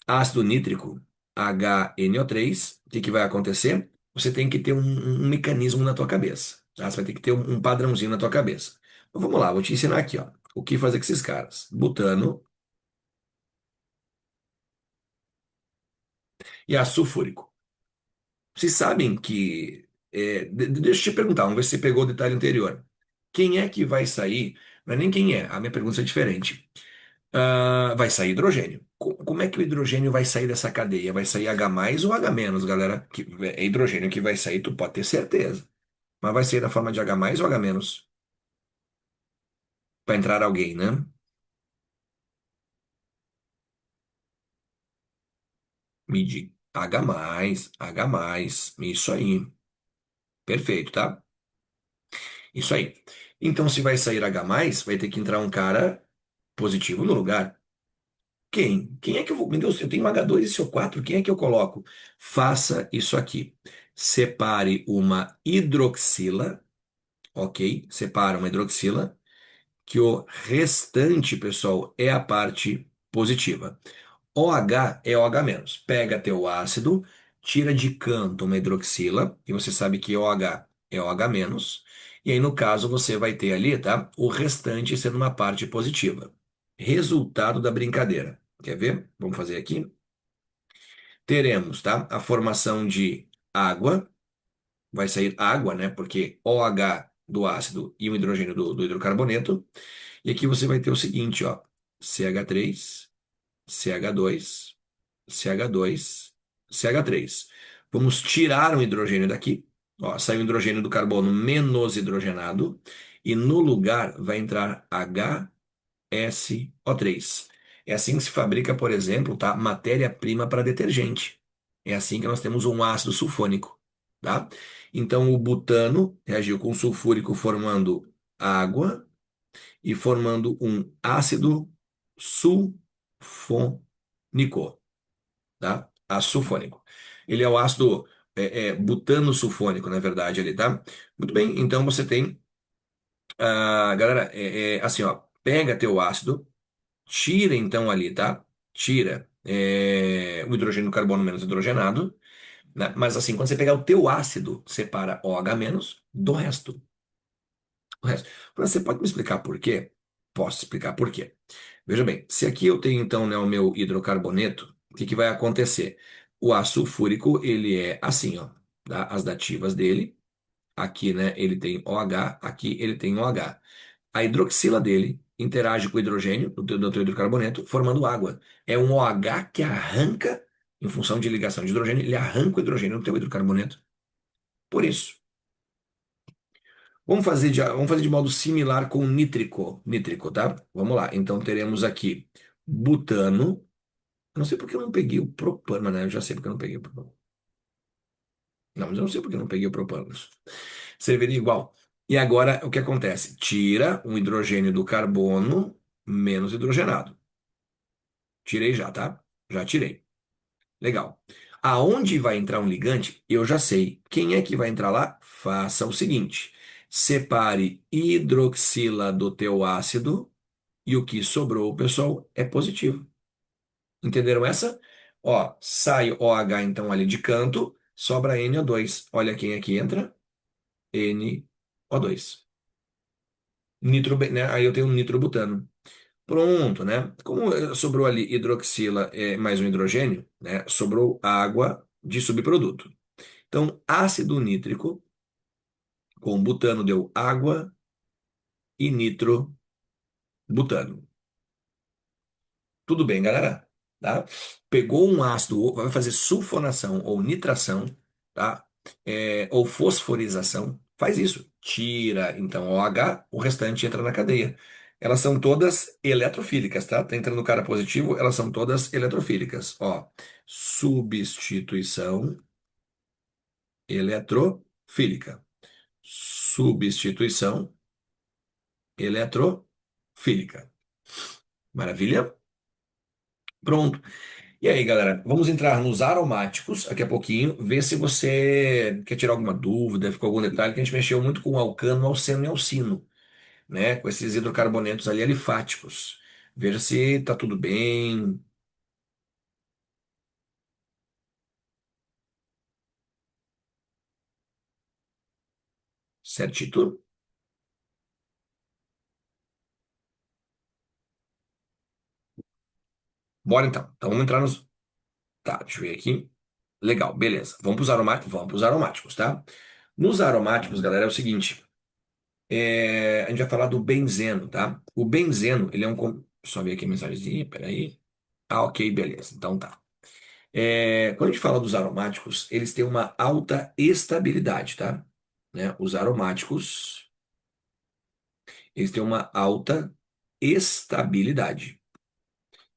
ácido nítrico, HNO3. O que que vai acontecer? Você tem que ter um mecanismo na tua cabeça, tá? Você vai ter que ter um padrãozinho na tua cabeça. Então, vamos lá, vou te ensinar aqui, ó, o que fazer com esses caras. Butano e ácido sulfúrico. Vocês sabem que. Deixa eu te perguntar, vamos ver se você pegou o detalhe anterior. Quem é que vai sair? Não é nem quem é, a minha pergunta é diferente. Vai sair hidrogênio. Como é que o hidrogênio vai sair dessa cadeia? Vai sair H ou H-, galera? É hidrogênio que vai sair, tu pode ter certeza. Mas vai sair na forma de H ou H-? Para entrar alguém, né? Medir H+, isso aí. Perfeito, tá? Isso aí. Então, se vai sair H+, vai ter que entrar um cara positivo no lugar. Quem? Quem é que eu vou. Meu Deus, eu tenho H2 e CO4, quem é que eu coloco? Faça isso aqui. Separe uma hidroxila, ok? Separa uma hidroxila, que o restante, pessoal, é a parte positiva. OH é OH-. Pega teu ácido, tira de canto uma hidroxila, e você sabe que OH é OH-. E aí, no caso, você vai ter ali, tá? O restante sendo uma parte positiva. Resultado da brincadeira. Quer ver? Vamos fazer aqui. Teremos, tá? A formação de água vai sair água, né? Porque OH do ácido e o hidrogênio do hidrocarboneto. E aqui você vai ter o seguinte, ó, CH3, CH2, CH2, CH3. Vamos tirar um hidrogênio daqui. Ó, saiu o hidrogênio do carbono menos hidrogenado. E no lugar vai entrar HSO3. É assim que se fabrica, por exemplo, tá? Matéria-prima para detergente. É assim que nós temos um ácido sulfônico, tá? Então o butano reagiu com o sulfúrico formando água e formando um ácido sulfônico, tá? Ácido sulfônico. Ele é o ácido butano sulfônico, na verdade, ali, tá? Muito bem, então você tem, galera, assim, ó, pega teu ácido, tira então ali, tá? Tira o hidrogênio do carbono menos hidrogenado, né? Mas assim, quando você pegar o teu ácido, separa OH menos do resto. O resto. Você pode me explicar por quê? Posso explicar por quê. Veja bem, se aqui eu tenho então, né, o meu hidrocarboneto, o que que vai acontecer? O ácido sulfúrico, ele é assim, ó, tá? As dativas dele, aqui, né, ele tem OH, aqui ele tem OH. A hidroxila dele interage com o hidrogênio do teu hidrocarboneto, formando água. É um OH que arranca, em função de ligação de hidrogênio, ele arranca o hidrogênio do teu hidrocarboneto. Por isso. Vamos fazer de modo similar com nítrico. Nítrico, tá? Vamos lá. Então teremos aqui butano. Eu não sei porque eu não peguei o propano, né? Eu já sei porque eu não peguei o propano. Não, mas eu não sei porque eu não peguei o propano. Serviria igual. E agora o que acontece? Tira um hidrogênio do carbono menos hidrogenado. Tirei já, tá? Já tirei. Legal. Aonde vai entrar um ligante, eu já sei. Quem é que vai entrar lá? Faça o seguinte: separe hidroxila do teu ácido e o que sobrou, pessoal, é positivo. Entenderam essa? Ó, sai OH então ali de canto, sobra NO2. Olha quem aqui entra. NO2. Né? Aí eu tenho nitrobutano. Pronto, né? Como sobrou ali hidroxila mais um hidrogênio, né? Sobrou água de subproduto. Então, ácido nítrico com butano deu água e nitrobutano. Tudo bem, galera? Tá? Pegou um ácido, vai fazer sulfonação ou nitração, tá? Ou fosforização, faz isso. Tira, então, OH, o restante entra na cadeia. Elas são todas eletrofílicas, tá? Tá entrando o cara positivo, elas são todas eletrofílicas. Ó, substituição eletrofílica. Substituição eletrofílica. Maravilha? Pronto. E aí, galera, vamos entrar nos aromáticos daqui a pouquinho, ver se você quer tirar alguma dúvida, ficou algum detalhe, que a gente mexeu muito com alcano, alceno e alcino, né? Com esses hidrocarbonetos ali alifáticos. Veja se tá tudo bem, certito? Bora então. Então vamos entrar nos. Tá, deixa eu ver aqui. Legal, beleza. Vamos para os aromáticos? Vamos para os aromáticos, tá? Nos aromáticos, galera, é o seguinte. A gente vai falar do benzeno, tá? O benzeno, ele é um. Só ver aqui a mensagenzinha, peraí. Ah, ok, beleza. Então tá. Quando a gente fala dos aromáticos, eles têm uma alta estabilidade, tá? Né? Os aromáticos, eles têm uma alta estabilidade.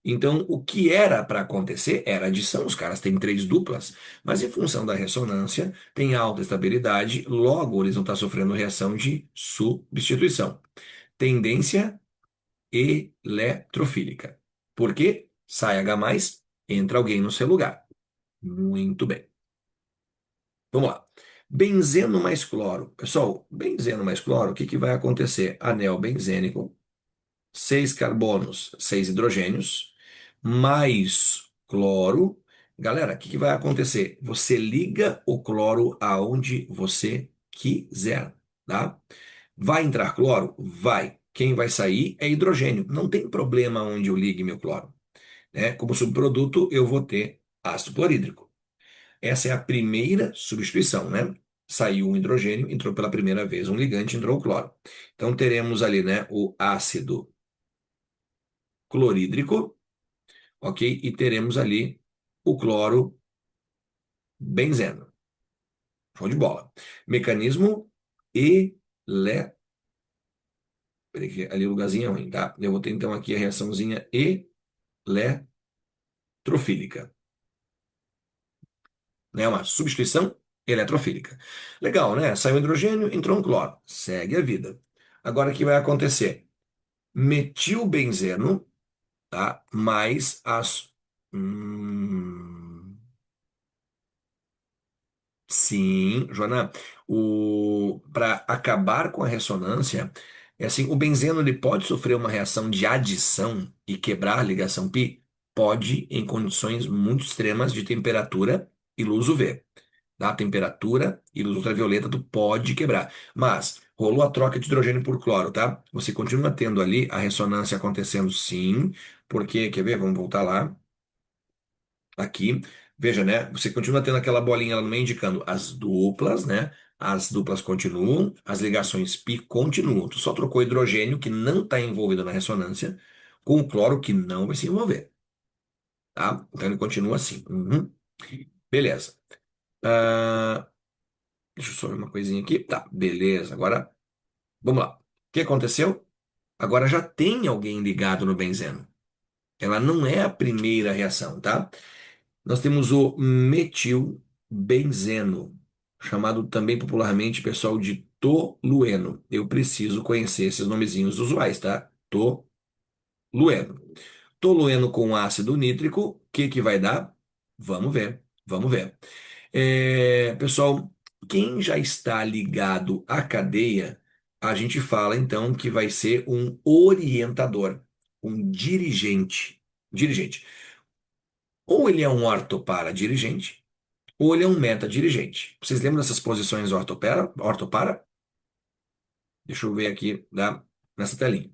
Então, o que era para acontecer era adição. Os caras têm três duplas, mas em função da ressonância, tem alta estabilidade, logo eles vão estar sofrendo reação de substituição. Tendência eletrofílica. Por quê? Sai H+, entra alguém no seu lugar. Muito bem. Vamos lá. Benzeno mais cloro. Pessoal, benzeno mais cloro, o que que vai acontecer? Anel benzênico, seis carbonos, seis hidrogênios, mais cloro. Galera, o que que vai acontecer? Você liga o cloro aonde você quiser, tá? Vai entrar cloro? Vai. Quem vai sair é hidrogênio. Não tem problema onde eu ligue meu cloro, né? Como subproduto, eu vou ter ácido clorídrico. Essa é a primeira substituição, né? saiu um hidrogênio, entrou pela primeira vez um ligante, entrou o cloro. Então teremos ali, né, o ácido clorídrico, ok? E teremos ali o cloro benzeno. Show de bola. Mecanismo ele... Peraí que ali o lugarzinho é ruim, tá? Eu vou ter então aqui a reaçãozinha eletrofílica, né? Uma substituição eletrofílica. Legal, né? Saiu hidrogênio, entrou um cloro. Segue a vida. Agora o que vai acontecer? Metilbenzeno, tá? Mais as. Sim, Joana. O para acabar com a ressonância, é assim, o benzeno ele pode sofrer uma reação de adição e quebrar a ligação pi? Pode, em condições muito extremas de temperatura e luz UV. Tá? Temperatura e luz ultravioleta tu pode quebrar. Mas rolou a troca de hidrogênio por cloro, tá? Você continua tendo ali a ressonância acontecendo sim, porque, quer ver? Vamos voltar lá, aqui. Veja, né? Você continua tendo aquela bolinha lá no meio indicando as duplas, né? As duplas continuam, as ligações pi continuam. Tu só trocou o hidrogênio, que não está envolvido na ressonância, com o cloro, que não vai se envolver, tá? Então ele continua assim. Uhum. Beleza. Ah, deixa eu só ver uma coisinha aqui. Tá, beleza. Agora, vamos lá. O que aconteceu? Agora já tem alguém ligado no benzeno. Ela não é a primeira reação, tá? Nós temos o metilbenzeno, chamado também popularmente, pessoal, de tolueno. Eu preciso conhecer esses nomezinhos usuais, tá? Tolueno. Tolueno com ácido nítrico, o que que vai dar? Vamos ver, vamos ver. Pessoal, quem já está ligado à cadeia, a gente fala então que vai ser um orientador, um dirigente. Dirigente. Ou ele é um ortopara dirigente, ou ele é um meta-dirigente. Vocês lembram dessas posições ortopara? Ortopara? Deixa eu ver aqui, nessa telinha.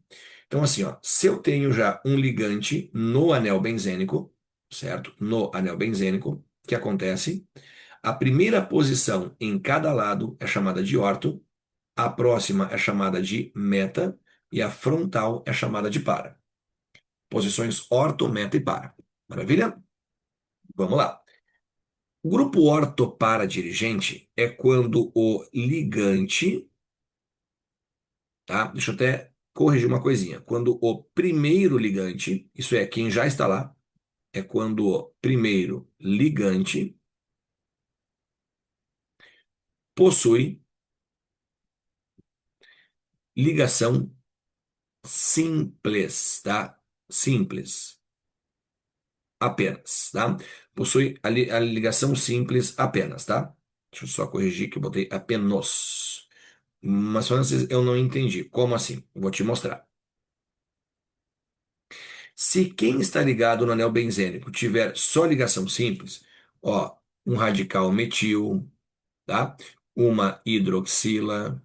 Então, assim, ó, se eu tenho já um ligante no anel benzênico, certo? No anel benzênico, o que acontece? A primeira posição em cada lado é chamada de orto, a próxima é chamada de meta e a frontal é chamada de para. Posições orto, meta e para. Maravilha? Vamos lá. O grupo ortopara-dirigente é quando o ligante, tá? Deixa eu até corrigir uma coisinha. Quando o primeiro ligante, isso é quem já está lá, é quando o primeiro ligante possui ligação simples, tá? Simples, apenas, tá? Possui a ligação simples apenas, tá? Deixa eu só corrigir que eu botei apenas. Mas Francis, eu não entendi. Como assim? Eu vou te mostrar. Se quem está ligado no anel benzênico tiver só ligação simples, ó, um radical metil, tá? Uma hidroxila,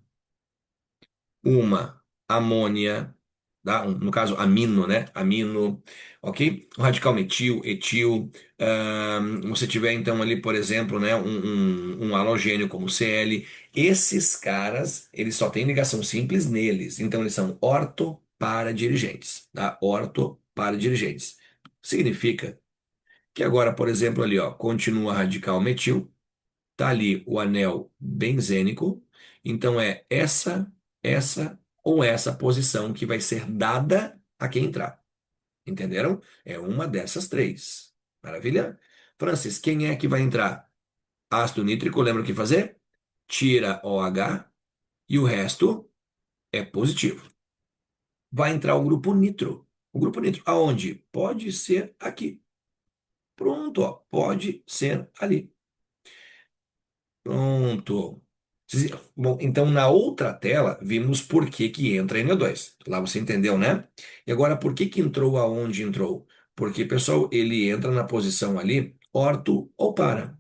uma amônia, tá? No caso, amino, né? Amino, ok? Um radical metil, etil. Você tiver então ali, por exemplo, né, um halogênio como Cl. Esses caras, eles só têm ligação simples neles. Então, eles são orto-para-dirigentes, tá? Orto-para-dirigentes. Significa que agora, por exemplo, ali, ó, continua radical metil. Tá ali o anel benzênico. Então é essa ou essa posição que vai ser dada a quem entrar. Entenderam? É uma dessas três. Maravilha? Francis, quem é que vai entrar? Ácido nítrico, lembra o que fazer? Tira OH e o resto é positivo. Vai entrar o grupo nitro. O grupo nitro, aonde? Pode ser aqui. Pronto, ó, pode ser ali. Pronto. Bom, então na outra tela vimos por que que entra NO2. Lá você entendeu, né? E agora por que que entrou aonde entrou? Porque, pessoal, ele entra na posição ali, orto ou para.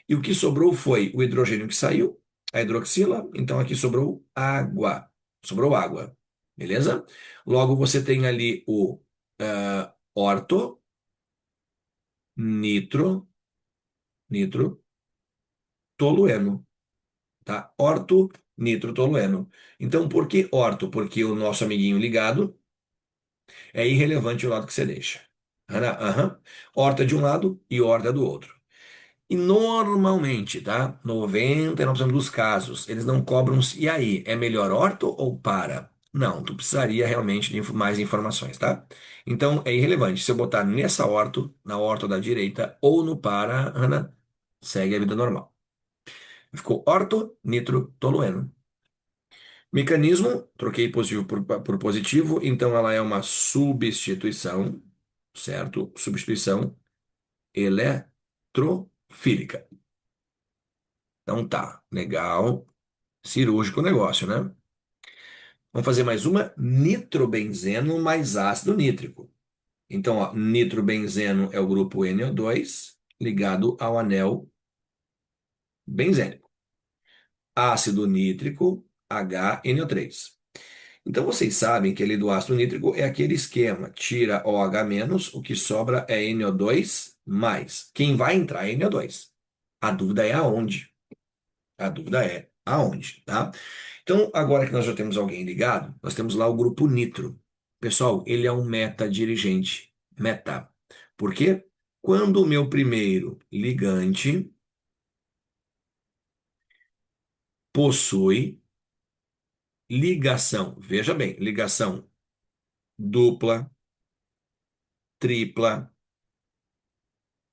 E o que sobrou foi o hidrogênio que saiu, a hidroxila, então aqui sobrou água. Sobrou água. Beleza? Logo você tem ali o orto, nitro, nitro, tolueno. tá? Orto, nitro, tolueno. Então, por que orto? Porque o nosso amiguinho ligado é irrelevante o lado que você deixa. Aham. Horta de um lado e horta do outro. E normalmente, tá? 99% dos casos, eles não cobram. E aí, é melhor orto ou para? Não, tu precisaria realmente de mais informações, tá? Então, é irrelevante. Se eu botar nessa orto, na horta da direita, ou no para, Ana, segue a vida normal. Ficou orto, nitro, tolueno. Mecanismo, troquei positivo por positivo, então ela é uma substituição, certo? Substituição eletrofílica. Então tá, legal. Cirúrgico o negócio, né? Vamos fazer mais uma. Nitrobenzeno mais ácido nítrico. Então, ó, nitrobenzeno é o grupo NO2 ligado ao anel benzênico. Ácido nítrico, HNO3. Então, vocês sabem que ali do ácido nítrico é aquele esquema. Tira OH menos, o que sobra é NO2 mais. Quem vai entrar é NO2. A dúvida é aonde. A dúvida é aonde, tá? Então, agora que nós já temos alguém ligado, nós temos lá o grupo nitro. Pessoal, ele é um meta-dirigente. Meta. Por quê? Quando o meu primeiro ligante possui ligação, veja bem, ligação dupla, tripla,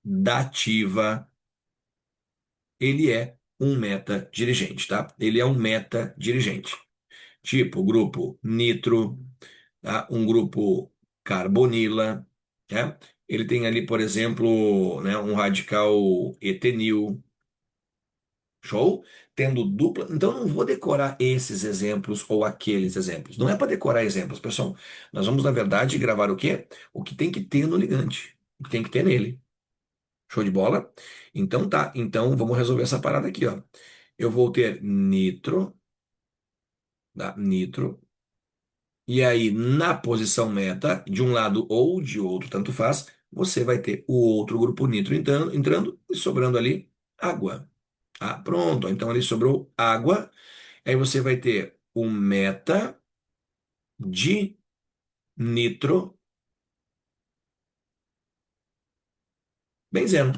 dativa, ele é um meta-dirigente, tá? Ele é um meta-dirigente. Tipo, grupo nitro, tá? Um grupo carbonila, né? Ele tem ali, por exemplo, né, um radical etenil, show? Tendo dupla. Então, eu não vou decorar esses exemplos ou aqueles exemplos. Não é para decorar exemplos, pessoal. Nós vamos, na verdade, gravar o quê? O que tem que ter no ligante. O que tem que ter nele. Show de bola? Então tá. Então, vamos resolver essa parada aqui, ó. Eu vou ter nitro, tá? Nitro. E aí, na posição meta, de um lado ou de outro, tanto faz, você vai ter o outro grupo nitro entrando e sobrando ali água. Ah, pronto. Então ali sobrou água. Aí você vai ter o meta de nitro benzeno,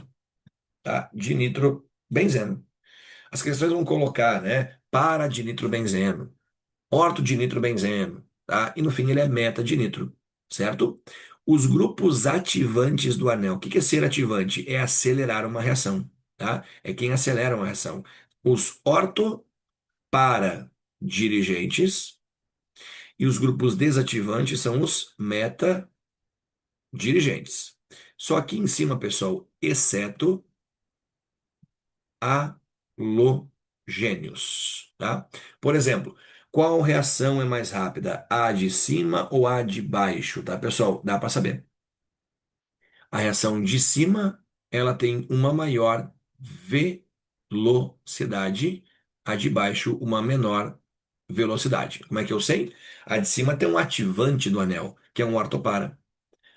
tá? De nitro benzeno. As questões vão colocar, né? Para de nitro benzeno, orto de nitro benzeno, tá? E no fim ele é meta de nitro, certo? Os grupos ativantes do anel. O que que é ser ativante? É acelerar uma reação, tá? É quem acelera uma reação. Os orto para dirigentes e os grupos desativantes são os meta dirigentes. Só aqui em cima, pessoal, exceto halogênios, tá? Por exemplo, qual reação é mais rápida? A de cima ou a de baixo, tá, pessoal? Dá para saber. A reação de cima, ela tem uma maior velocidade, a de baixo uma menor velocidade. Como é que eu sei? A de cima tem um ativante do anel, que é um ortopara.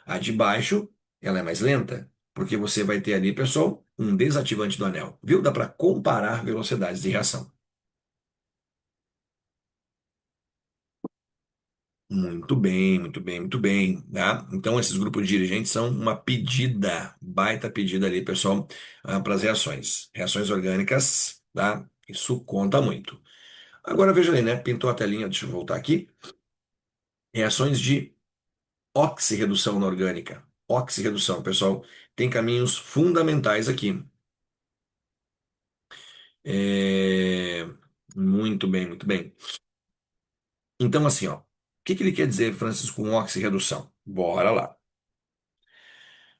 A de baixo, ela é mais lenta, porque você vai ter ali, pessoal, um desativante do anel. Viu? Dá para comparar velocidades de reação. Muito bem, muito bem, muito bem, tá? Então, esses grupos de dirigentes são uma pedida, baita pedida ali, pessoal, para as reações. Reações orgânicas, tá? Isso conta muito. Agora, veja aí, né? Pintou a telinha, deixa eu voltar aqui. Reações de oxirredução na orgânica. Oxirredução, pessoal, tem caminhos fundamentais aqui. É, muito bem, muito bem. Então, assim, ó, o que que ele quer dizer, Francis, com oxirredução? Bora lá.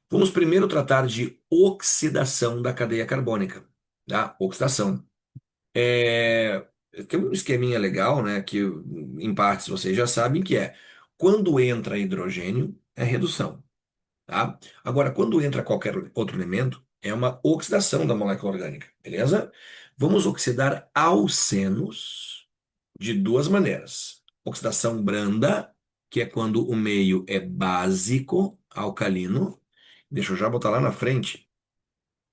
Vamos primeiro tratar de oxidação da cadeia carbônica, tá? Oxidação. É, tem um esqueminha legal, né, que em partes vocês já sabem, que é quando entra hidrogênio, é redução, tá? Agora, quando entra qualquer outro elemento, é uma oxidação da molécula orgânica, beleza? Vamos oxidar alcenos de duas maneiras. Oxidação branda, que é quando o meio é básico, alcalino. Deixa eu já botar lá na frente.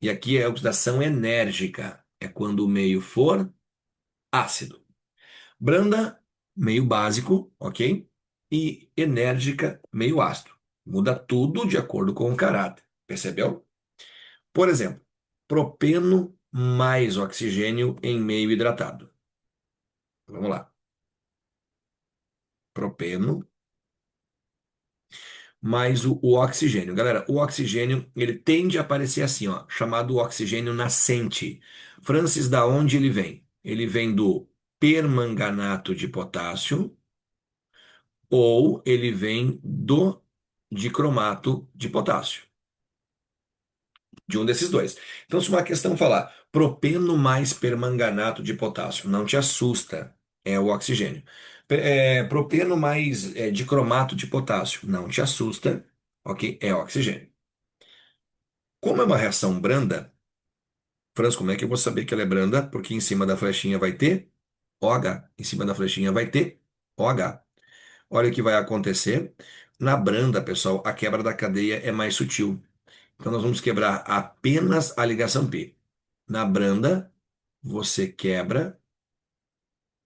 E aqui é a oxidação enérgica, é quando o meio for ácido. Branda, meio básico, ok? E enérgica, meio ácido. Muda tudo de acordo com o caráter. Percebeu? Por exemplo, propeno mais oxigênio em meio hidratado. Vamos lá. Propeno mais o oxigênio. Galera, o oxigênio, ele tende a aparecer assim, ó, chamado oxigênio nascente. Francis, da onde ele vem? Ele vem do permanganato de potássio ou ele vem do dicromato de potássio. De um desses dois. Então, se uma questão falar propeno mais permanganato de potássio, não te assusta, é o oxigênio. Propeno mais dicromato de potássio, não te assusta, ok? É oxigênio. Como é uma reação branda, Franz, como é que eu vou saber que ela é branda? Porque em cima da flechinha vai ter OH. Em cima da flechinha vai ter OH. Olha o que vai acontecer. Na branda, pessoal, a quebra da cadeia é mais sutil. Então, nós vamos quebrar apenas a ligação P. Na branda, você quebra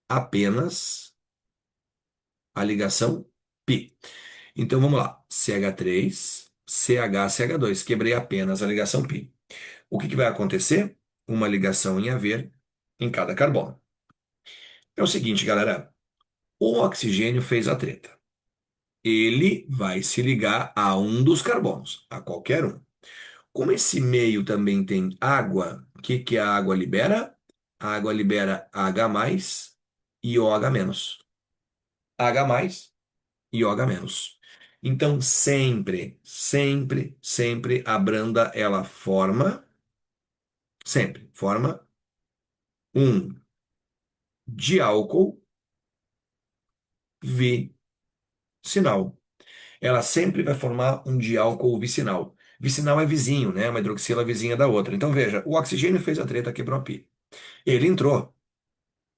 apenas a ligação π. Então, vamos lá. CH3, CH, CH2. Quebrei apenas a ligação π. O que que vai acontecer? Uma ligação em haver em cada carbono. É o seguinte, galera. O oxigênio fez a treta. Ele vai se ligar a um dos carbonos, a qualquer um. Como esse meio também tem água, o que que a água libera? A água libera H+ e OH-. H+ e OH-. Então, sempre, sempre, sempre a branda ela forma um diálcool vicinal. Ela sempre vai formar um diálcool vicinal. Vicinal é vizinho, né? Uma hidroxila vizinha da outra. Então, veja, o oxigênio fez a treta, quebrou a pi. Ele entrou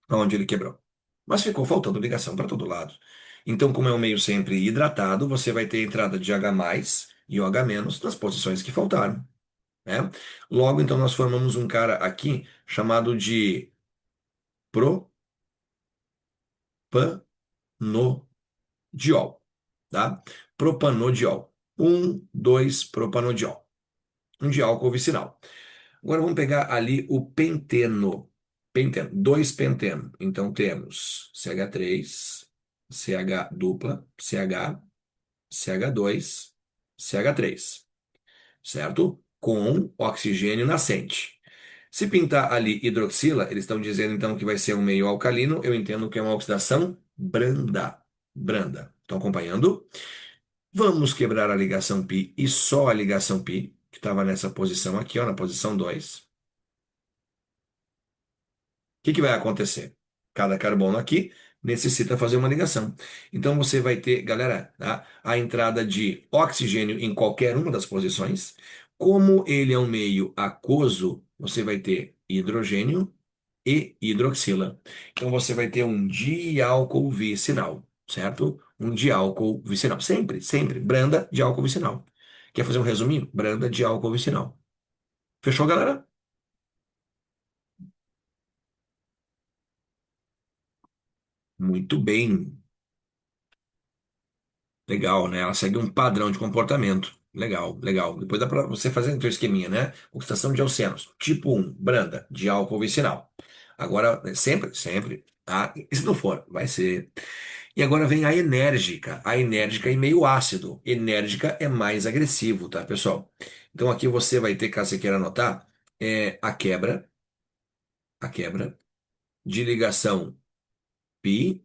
onde ele quebrou. Mas ficou faltando ligação para todo lado. Então, como é um meio sempre hidratado, você vai ter entrada de H+ e OH- nas posições que faltaram, né? Logo, então, nós formamos um cara aqui chamado de propanodiol, tá? Propanodiol. 2 propanodiol. Um diálcool vicinal. Agora vamos pegar ali o penteno. Penteno, 2 penteno. Então temos CH3, CH dupla, CH, CH2, CH3, certo? Com oxigênio nascente. Se pintar ali hidroxila, eles estão dizendo então que vai ser um meio alcalino. Eu entendo que é uma oxidação branda. Branda. Estão acompanhando? Vamos quebrar a ligação π e só a ligação π, que estava nessa posição aqui, ó, na posição 2. Que vai acontecer? Cada carbono aqui necessita fazer uma ligação. Então você vai ter, galera, tá? A entrada de oxigênio em qualquer uma das posições. Como ele é um meio aquoso, você vai ter hidrogênio e hidroxila. Então você vai ter um diálcool vicinal, certo? Um diálcool vicinal. Sempre, sempre. Branda de álcool vicinal. Quer fazer um resuminho? Branda de álcool vicinal. Fechou, galera? Muito bem. Legal, né? Ela segue um padrão de comportamento. Legal, legal. Depois dá para você fazer o teu esqueminha, né? Oxidação de alcenos. Tipo 1, branda, de álcool vicinal. Agora, sempre, sempre, tá? E se não for, vai ser. E agora vem a enérgica. A enérgica é meio ácido. Enérgica é mais agressivo, tá, pessoal? Então aqui você vai ter, caso você queira anotar, a quebra de ligação π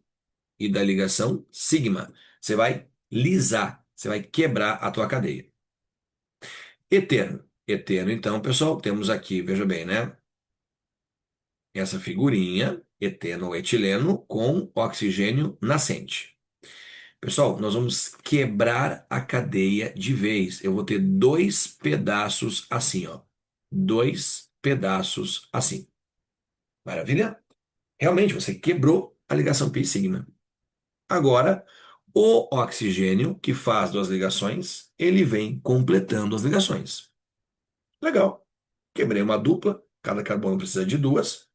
e da ligação sigma. Você vai lisar, você vai quebrar a tua cadeia. Eteno. Eteno, então, pessoal, temos aqui, veja bem, né? Essa figurinha, etenoetileno com oxigênio nascente. Pessoal, nós vamos quebrar a cadeia de vez. Eu vou ter dois pedaços assim, ó. Dois pedaços assim. Maravilha? Realmente, você quebrou a ligação pi-sigma. Agora, o oxigênio, que faz duas ligações, ele vem completando as ligações. Legal. Quebrei uma dupla, cada carbono precisa de duas.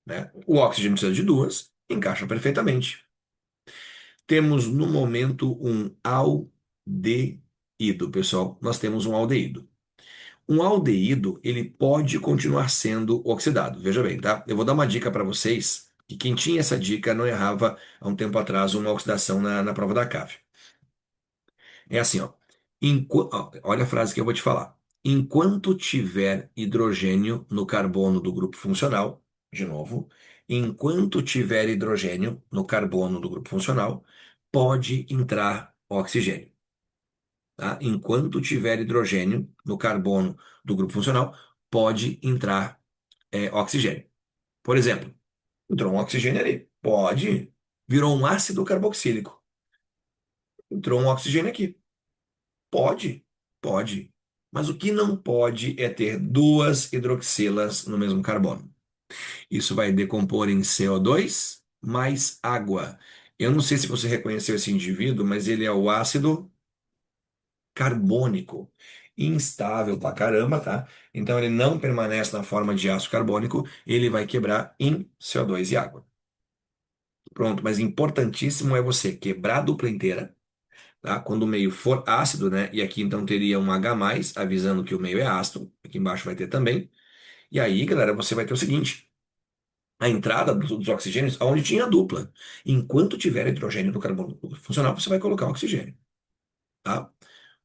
né? O oxigênio precisa de duas, encaixa perfeitamente. Temos no momento um aldeído, pessoal. Nós temos um aldeído. Um aldeído, ele pode continuar sendo oxidado. Veja bem, tá? Eu vou dar uma dica para vocês, que quem tinha essa dica não errava há um tempo atrás uma oxidação na prova da CAV. É assim, ó. Ó, olha a frase que eu vou te falar. Enquanto tiver hidrogênio no carbono do grupo funcional, de novo, enquanto tiver hidrogênio no carbono do grupo funcional, pode entrar oxigênio, tá? Enquanto tiver hidrogênio no carbono do grupo funcional, pode entrar oxigênio. Por exemplo, entrou um oxigênio ali. Pode. Virou um ácido carboxílico. Entrou um oxigênio aqui. Pode, pode. Mas o que não pode é ter duas hidroxilas no mesmo carbono. Isso vai decompor em CO2 mais água. Eu não sei se você reconheceu esse indivíduo, mas ele é o ácido carbônico. Instável pra caramba, tá? Então ele não permanece na forma de ácido carbônico, ele vai quebrar em CO2 e água. Pronto, mas importantíssimo é você quebrar a dupla inteira, tá? Quando o meio for ácido, né? E aqui então teria um H+, avisando que o meio é ácido. Aqui embaixo vai ter também. E aí, galera, você vai ter o seguinte: a entrada dos oxigênios, aonde tinha dupla. Enquanto tiver hidrogênio no carbono funcional, você vai colocar oxigênio, tá?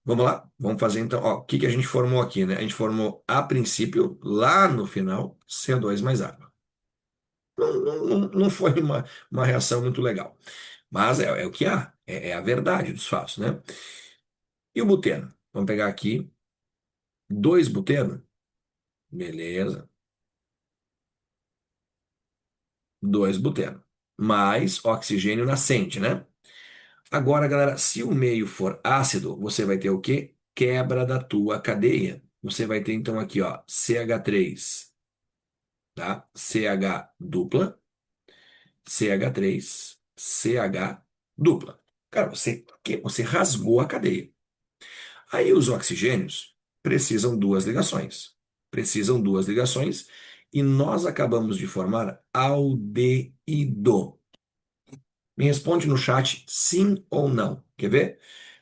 Vamos lá? Vamos fazer então. Ó, o que que a gente formou aqui, né? A gente formou, a princípio, lá no final, CO2 mais água. Não foi uma reação muito legal. Mas é o que há. É a verdade dos fatos, né? E o buteno? Vamos pegar aqui dois buteno. Beleza. Dois buteno. Mais oxigênio nascente, né? Agora, galera, se o meio for ácido, você vai ter o quê? Quebra da tua cadeia. Você vai ter então aqui, ó, CH3, tá? CH dupla, CH3, CH dupla. Cara, você rasgou a cadeia. Aí os oxigênios precisam duas ligações. Precisam duas ligações e nós acabamos de formar aldeído. Me responde no chat sim ou não. Quer ver?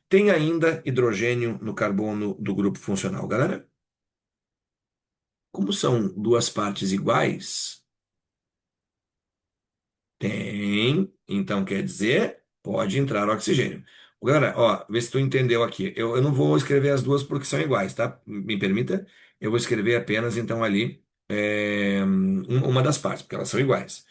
Tem ainda hidrogênio no carbono do grupo funcional, galera? Como são duas partes iguais, tem, então quer dizer, pode entrar oxigênio. Galera, ó, vê se tu entendeu aqui. Eu não vou escrever as duas porque são iguais, tá? Me permita. Eu vou escrever apenas, então, ali, uma das partes, porque elas são iguais.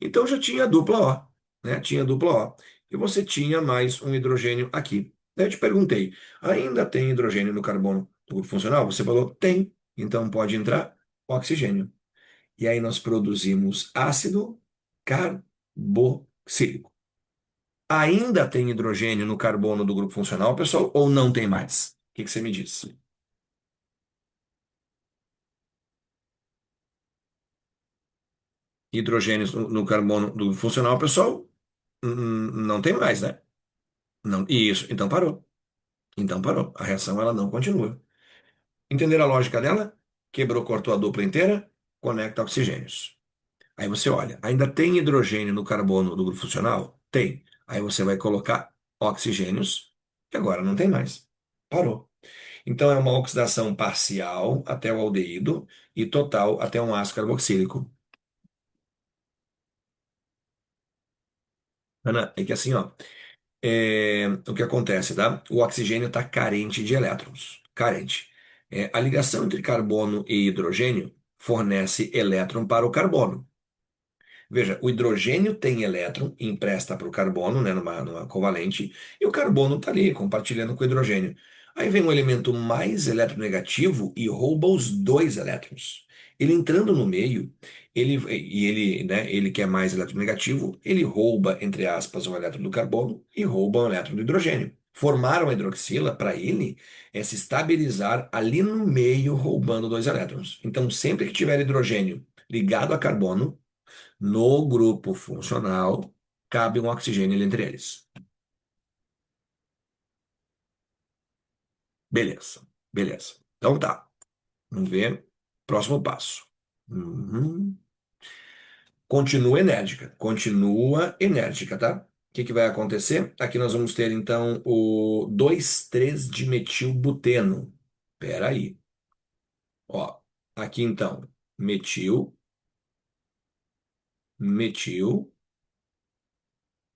Então já tinha dupla O, né? Tinha dupla O. E você tinha mais um hidrogênio aqui. Daí eu te perguntei, ainda tem hidrogênio no carbono do grupo funcional? Você falou, tem. Então pode entrar oxigênio. E aí nós produzimos ácido carboxílico. Ainda tem hidrogênio no carbono do grupo funcional, pessoal, ou não tem mais? O que que você me diz? Hidrogênio no carbono do grupo funcional, pessoal, não tem mais, né? Não, isso, então parou. Então parou. A reação ela não continua. Entenderam a lógica dela? Quebrou, cortou a dupla inteira, conecta oxigênios. Aí você olha, ainda tem hidrogênio no carbono do grupo funcional? Tem. Aí você vai colocar oxigênios e agora não tem mais. Parou. Então é uma oxidação parcial até o aldeído e total até um ácido carboxílico. Ana, é que assim, ó, o que acontece, tá? O oxigênio está carente de elétrons. Carente. A ligação entre carbono e hidrogênio fornece elétron para o carbono. Veja, o hidrogênio tem elétron e empresta para o carbono, né, numa covalente, e o carbono está ali, compartilhando com o hidrogênio. Aí vem um elemento mais eletronegativo e rouba os dois elétrons. Ele entrando no meio, ele que é mais eletronegativo, ele rouba, entre aspas, um elétron do carbono e rouba um elétron do hidrogênio. Formar uma hidroxila, para ele, é se estabilizar ali no meio, roubando dois elétrons. Então, sempre que tiver hidrogênio ligado a carbono, no grupo funcional, cabe um oxigênio ali entre eles. Beleza, beleza. Então tá. Vamos ver. Próximo passo. Uhum. Continua enérgica, continua enérgica, tá? O que que vai acontecer? Aqui nós vamos ter então o 2,3-dimetilbuteno. Pera aí. Ó, aqui então, metil, metil,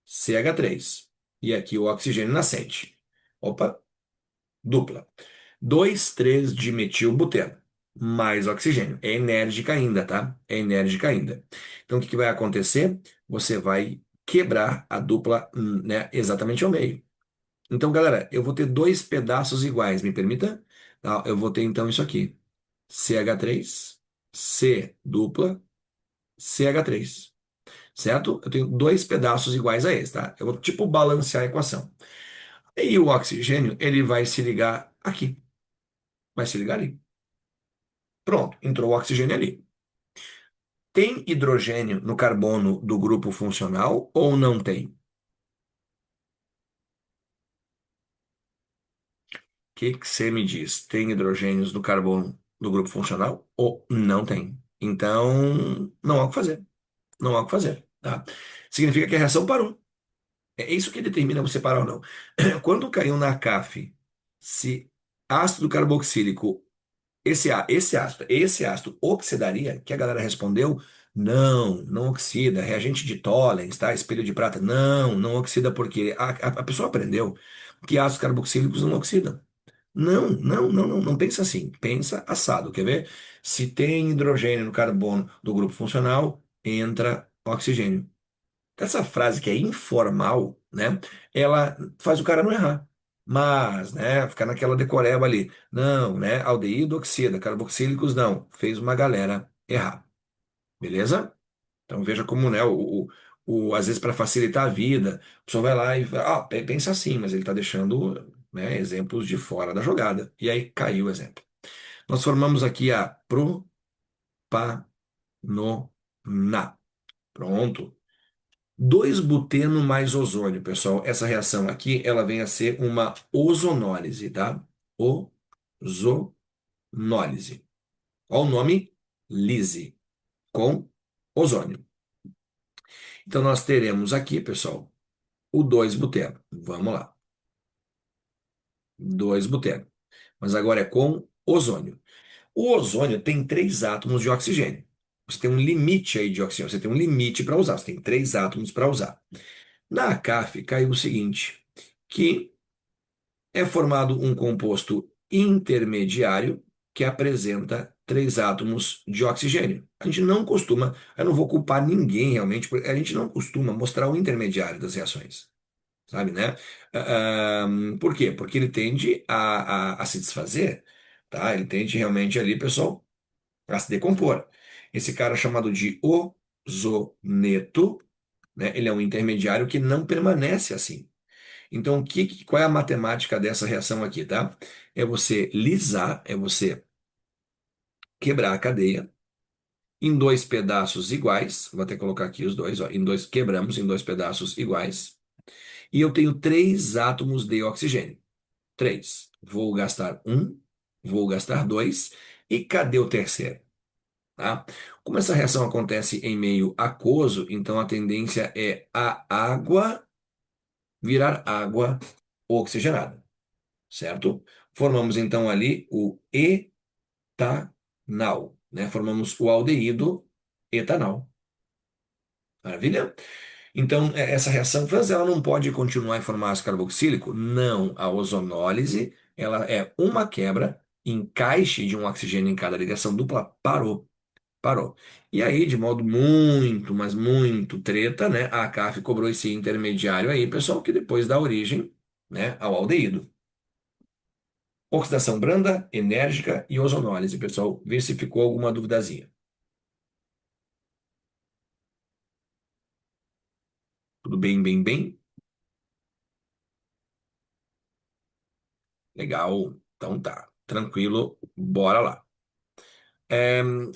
CH3. E aqui o oxigênio nascente. Opa, dupla. 2,3-dimetilbuteno. Mais oxigênio. É enérgica ainda, tá? É enérgica ainda. Então, o que que vai acontecer? Você vai quebrar a dupla, né, exatamente ao meio. Então, galera, eu vou ter dois pedaços iguais, me permita? Tá, eu vou ter então isso aqui. CH3, C dupla, CH3. Certo? Eu tenho dois pedaços iguais a esse, tá? Eu vou tipo balancear a equação. E o oxigênio, ele vai se ligar aqui. Vai se ligar ali. Pronto, entrou o oxigênio ali. Tem hidrogênio no carbono do grupo funcional ou não tem? O que que você me diz? Tem hidrogênios do carbono do grupo funcional ou não tem? Então, não há o que fazer. Não há o que fazer, tá? Significa que a reação parou. É isso que determina você parar ou não. Quando caiu na CAF, se ácido carboxílico, esse ácido oxidaria, que a galera respondeu, não, não oxida, reagente de Tollens, tá? Espelho de prata, não, não oxida porque a pessoa aprendeu que ácidos carboxílicos não oxidam. Não, não, não, não, não pensa assim, pensa assado, quer ver? Se tem hidrogênio no carbono do grupo funcional, entra oxigênio. Essa frase que é informal, né? Ela faz o cara não errar. Mas, né? Ficar naquela decoreba ali. Não, né? Aldeído oxida, carboxílicos não. Fez uma galera errar. Beleza? Então veja como, né? Às vezes para facilitar a vida, a pessoa vai lá e fala, pensa assim, mas ele está deixando, né, exemplos de fora da jogada. E aí caiu o exemplo. Nós formamos aqui a propanona. Pronto. 2-buteno mais ozônio, pessoal. Essa reação aqui, ela vem a ser uma ozonólise, tá? Ozonólise. Olha o nome, lise, com ozônio. Então, nós teremos aqui, pessoal, o 2-buteno. Vamos lá. 2-buteno. Mas agora é com ozônio. O ozônio tem três átomos de oxigênio. Você tem um limite aí de oxigênio. Você tem um limite para usar. Você tem três átomos para usar. Na CAF caiu o seguinte, que é formado um composto intermediário que apresenta três átomos de oxigênio. A gente não costuma, eu não vou culpar ninguém realmente, porque a gente não costuma mostrar o intermediário das reações, sabe, né? Por quê? Porque ele tende a se desfazer, tá? Ele tende realmente ali, pessoal, a se decompor. Esse cara chamado de ozoneto, né? Ele é um intermediário que não permanece assim. Então, qual é a matemática dessa reação aqui, tá? É você lisar, é você quebrar a cadeia em dois pedaços iguais. Vou até colocar aqui os dois, ó, quebramos em dois pedaços iguais. E eu tenho três átomos de oxigênio. Três. Vou gastar um, vou gastar dois. E cadê o terceiro? Tá? Como essa reação acontece em meio aquoso, então a tendência é a água virar água oxigenada. Certo? Formamos então ali o etanal, né? Formamos o aldeído etanal. Maravilha? Então, essa reação Franz, ela não pode continuar em formar ácido carboxílico? Não. A ozonólise, ela é uma quebra, encaixe de um oxigênio em cada ligação dupla, parou. Parou. E aí, de modo muito, mas muito treta, né? A CAF cobrou esse intermediário aí, pessoal, que depois dá origem, né, ao aldeído. Oxidação branda, enérgica e ozonólise, pessoal. Vê se ficou alguma duvidazinha. Tudo bem, bem, bem? Legal. Então tá. Tranquilo. Bora lá.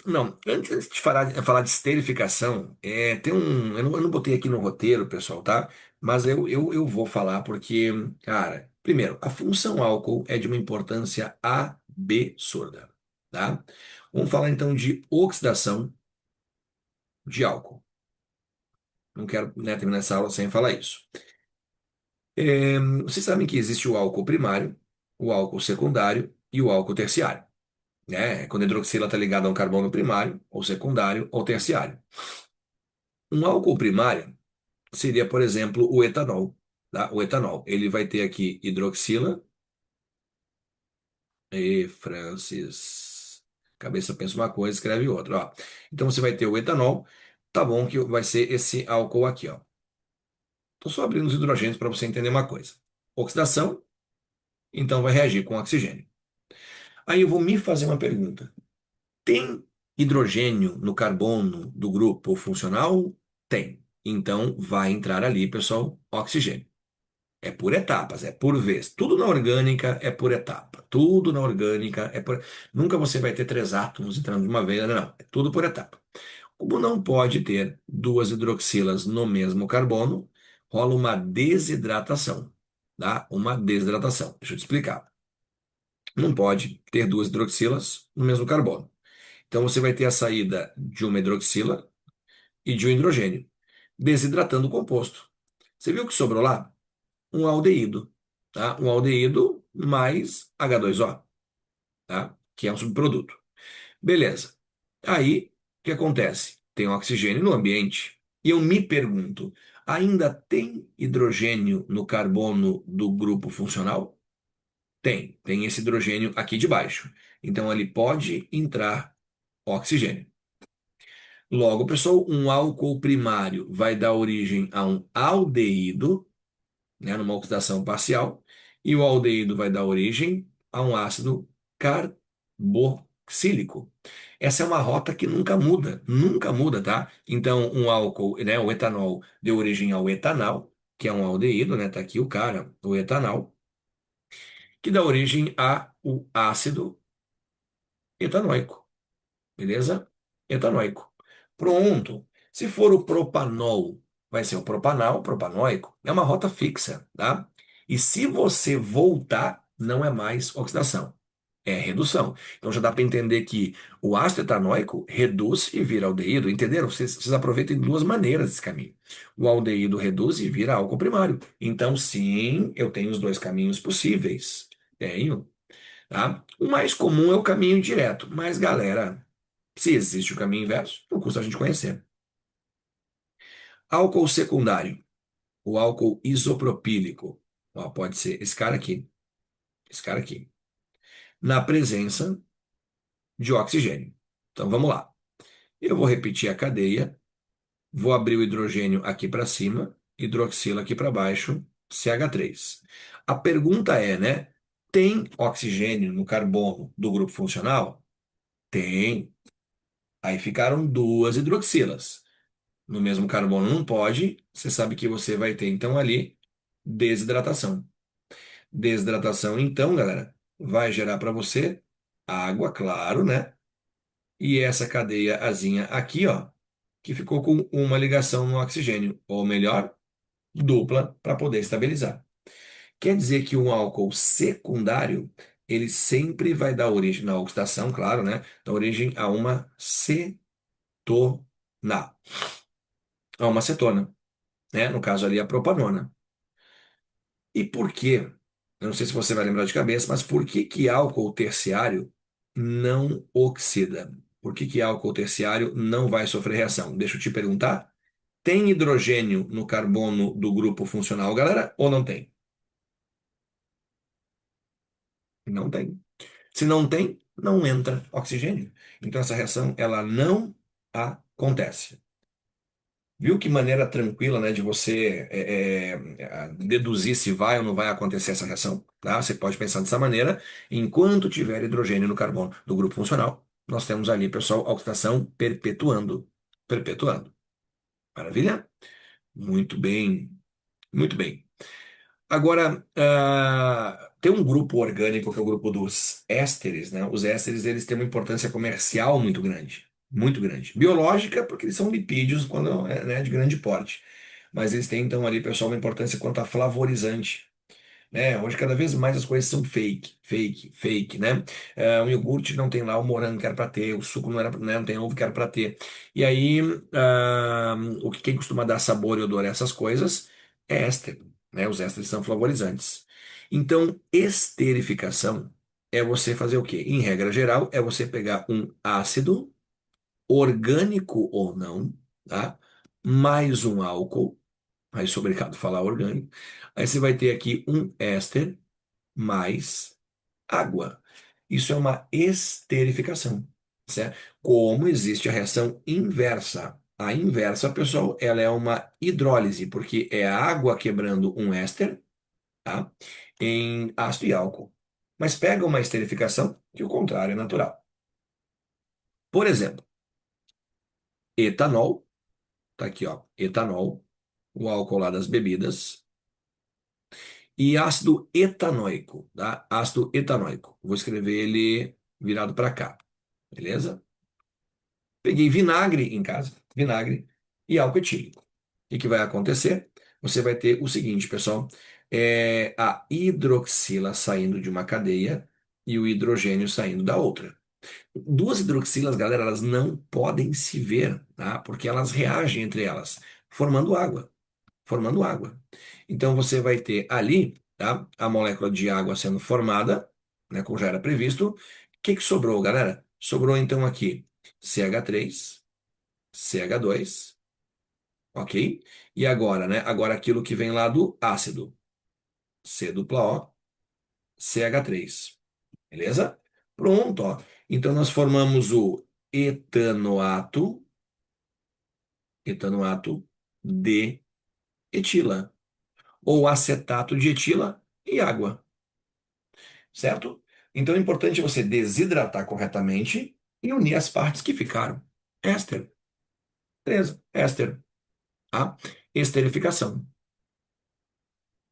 Não, antes de falar de esterificação, tem um. Eu não botei aqui no roteiro, pessoal, tá? Mas eu vou falar porque, cara, primeiro, a função álcool é de uma importância absurda, tá? Vamos falar então de oxidação de álcool. Não quero, né, terminar essa aula sem falar isso. Vocês sabem que existe o álcool primário, o álcool secundário e o álcool terciário, né? Quando a hidroxila está ligada a um carbono primário, ou secundário, ou terciário. Um álcool primário seria, por exemplo, o etanol, tá? O etanol, ele vai ter aqui hidroxila e Francis. Cabeça pensa uma coisa, escreve outra, ó. Então você vai ter o etanol, tá bom que vai ser esse álcool aqui, ó. Tô só abrindo os hidrogênios para você entender uma coisa. Oxidação, então vai reagir com oxigênio. Aí eu vou me fazer uma pergunta. Tem hidrogênio no carbono do grupo funcional? Tem. Então vai entrar ali, pessoal, oxigênio. É por etapas, é por vez. Tudo na orgânica é por etapa. Tudo na orgânica é por. Nunca você vai ter três átomos entrando de uma vez, não, não. É tudo por etapa. Como não pode ter duas hidroxilas no mesmo carbono, rola uma desidratação, tá? Uma desidratação. Deixa eu te explicar. Não pode ter duas hidroxilas no mesmo carbono. Então você vai ter a saída de uma hidroxila e de um hidrogênio, desidratando o composto. Você viu o que sobrou lá? Um aldeído, tá? Um aldeído mais H2O, tá? Que é um subproduto. Beleza. Aí, o que acontece? Tem oxigênio no ambiente. E eu me pergunto, ainda tem hidrogênio no carbono do grupo funcional? Tem esse hidrogênio aqui de baixo. Então, ali pode entrar oxigênio. Logo, pessoal, um álcool primário vai dar origem a um aldeído, né, numa oxidação parcial, e o aldeído vai dar origem a um ácido carboxílico. Essa é uma rota que nunca muda, tá? Então, um álcool, né, o etanol deu origem ao etanal, que é um aldeído, né? Tá aqui o cara, o etanal, que dá origem a o ácido etanoico, beleza? Etanoico. Pronto. Se for o propanol, vai ser o propanal, propanóico. É uma rota fixa, tá? E se você voltar, não é mais oxidação, é redução. Então já dá para entender que o ácido etanóico reduz e vira aldeído. Entenderam? Vocês aproveitam de duas maneiras esse caminho. O aldeído reduz e vira álcool primário. Então, sim, eu tenho os dois caminhos possíveis. Tenho, tá? O mais comum é o caminho direto, mas galera. Se existe o caminho inverso, não custa a gente conhecer. Álcool secundário, o álcool isopropílico, ó, pode ser esse cara aqui, na presença de oxigênio. Então vamos lá. Eu vou repetir a cadeia, vou abrir o hidrogênio aqui para cima, hidroxila aqui para baixo, CH3. A pergunta é, né? Tem oxigênio no carbono do grupo funcional? Tem. Aí ficaram duas hidroxilas. No mesmo carbono não pode, você sabe que você vai ter então ali desidratação. Desidratação, então, galera, vai gerar para você água, claro, né? E essa cadeia azinha aqui, ó, que ficou com uma ligação no oxigênio, ou melhor, dupla para poder estabilizar. Quer dizer que um álcool secundário, ele sempre vai dar origem na oxidação, claro, né? Dá origem a uma cetona, a uma cetona, né? No caso ali, a propanona. E por quê? Eu não sei se você vai lembrar de cabeça, mas por que que álcool terciário não oxida? Por que que álcool terciário não vai sofrer reação? Deixa eu te perguntar. Tem hidrogênio no carbono do grupo funcional, galera, ou não tem? Não tem. Se não tem, não entra oxigênio. Então essa reação ela não acontece. Viu que maneira tranquila, né, de você deduzir se vai ou não vai acontecer essa reação? Tá? Você pode pensar dessa maneira. Enquanto tiver hidrogênio no carbono do grupo funcional, nós temos ali, pessoal, a oxidação perpetuando. Perpetuando. Maravilha? Muito bem. Muito bem. Agora, tem um grupo orgânico que é o grupo dos ésteres, né? Os ésteres, eles têm uma importância comercial muito grande. Muito grande. Biológica, porque eles são lipídios quando é, né, de grande porte. Mas eles têm, então, ali, pessoal, uma importância quanto a flavorizante. né? Hoje cada vez mais as coisas são fake, fake, fake, né? O iogurte não tem lá o morango que era para ter, o suco não era, né, não tem ovo que era para ter. E aí, o que quem costuma dar sabor e odor a essas coisas é éster, né? Os ésteres são flavorizantes. Então, esterificação é você fazer o quê? Em regra geral, é você pegar um ácido, orgânico ou não, tá? Mais um álcool, aí sou obrigado a falar orgânico. Aí você vai ter aqui um éster mais água. Isso é uma esterificação, certo? Como existe a reação inversa. A inversa, pessoal, ela é uma hidrólise, porque é a água quebrando um éster, tá? Em ácido e álcool. Mas pega uma esterificação que o contrário é natural. Por exemplo, etanol, tá aqui, ó, etanol, o álcool lá das bebidas, e ácido etanóico, tá? Ácido etanóico. Vou escrever ele virado para cá, beleza? Peguei vinagre em casa, vinagre e álcool etílico. O que que vai acontecer? Você vai ter o seguinte, pessoal, a hidroxila saindo de uma cadeia e o hidrogênio saindo da outra. Duas hidroxilas, galera, elas não podem se ver, tá? Porque elas reagem entre elas, formando água, formando água. Então você vai ter ali, tá? A molécula de água sendo formada, né, como já era previsto. O que que sobrou, galera? Sobrou então aqui CH3, CH2, ok? E agora, né? Agora aquilo que vem lá do ácido, C dupla O, CH3, beleza? Pronto, ó. Então nós formamos o etanoato, etanoato de etila, ou acetato de etila e água, certo? Então é importante você desidratar corretamente e unir as partes que ficaram. Éster, beleza? Éster, tá? Esterificação.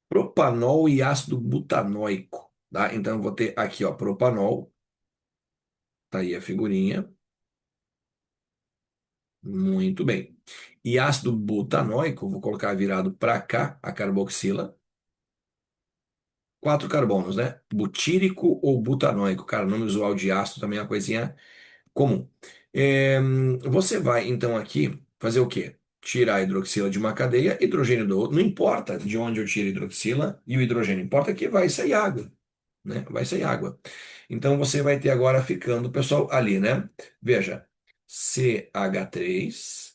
Propanol e ácido butanóico, tá? Então eu vou ter aqui, ó, propanol, tá aí a figurinha. Muito bem. E ácido butanóico, vou colocar virado para cá a carboxila. Quatro carbonos, né? Butírico ou butanóico. Cara, nome usual de ácido também é uma coisinha comum. Você vai, então, aqui fazer o quê? Tirar a hidroxila de uma cadeia, hidrogênio do outro. Não importa de onde eu tiro a hidroxila e o hidrogênio, importa que vai sair água, né? Vai sair água. Então, você vai ter agora ficando, pessoal, ali, né? Veja, CH3,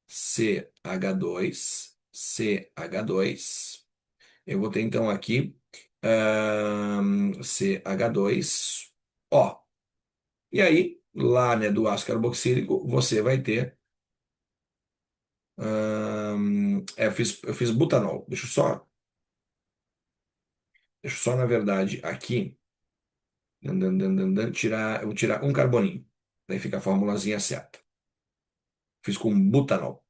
CH2, CH2. Eu vou ter, então, aqui CH2O. E aí, lá, né, do ácido carboxílico, você vai ter. Eu fiz butanol. Deixa eu só, na verdade, aqui, eu vou tirar um carboninho. Daí fica a formulazinha certa. Fiz com butanol.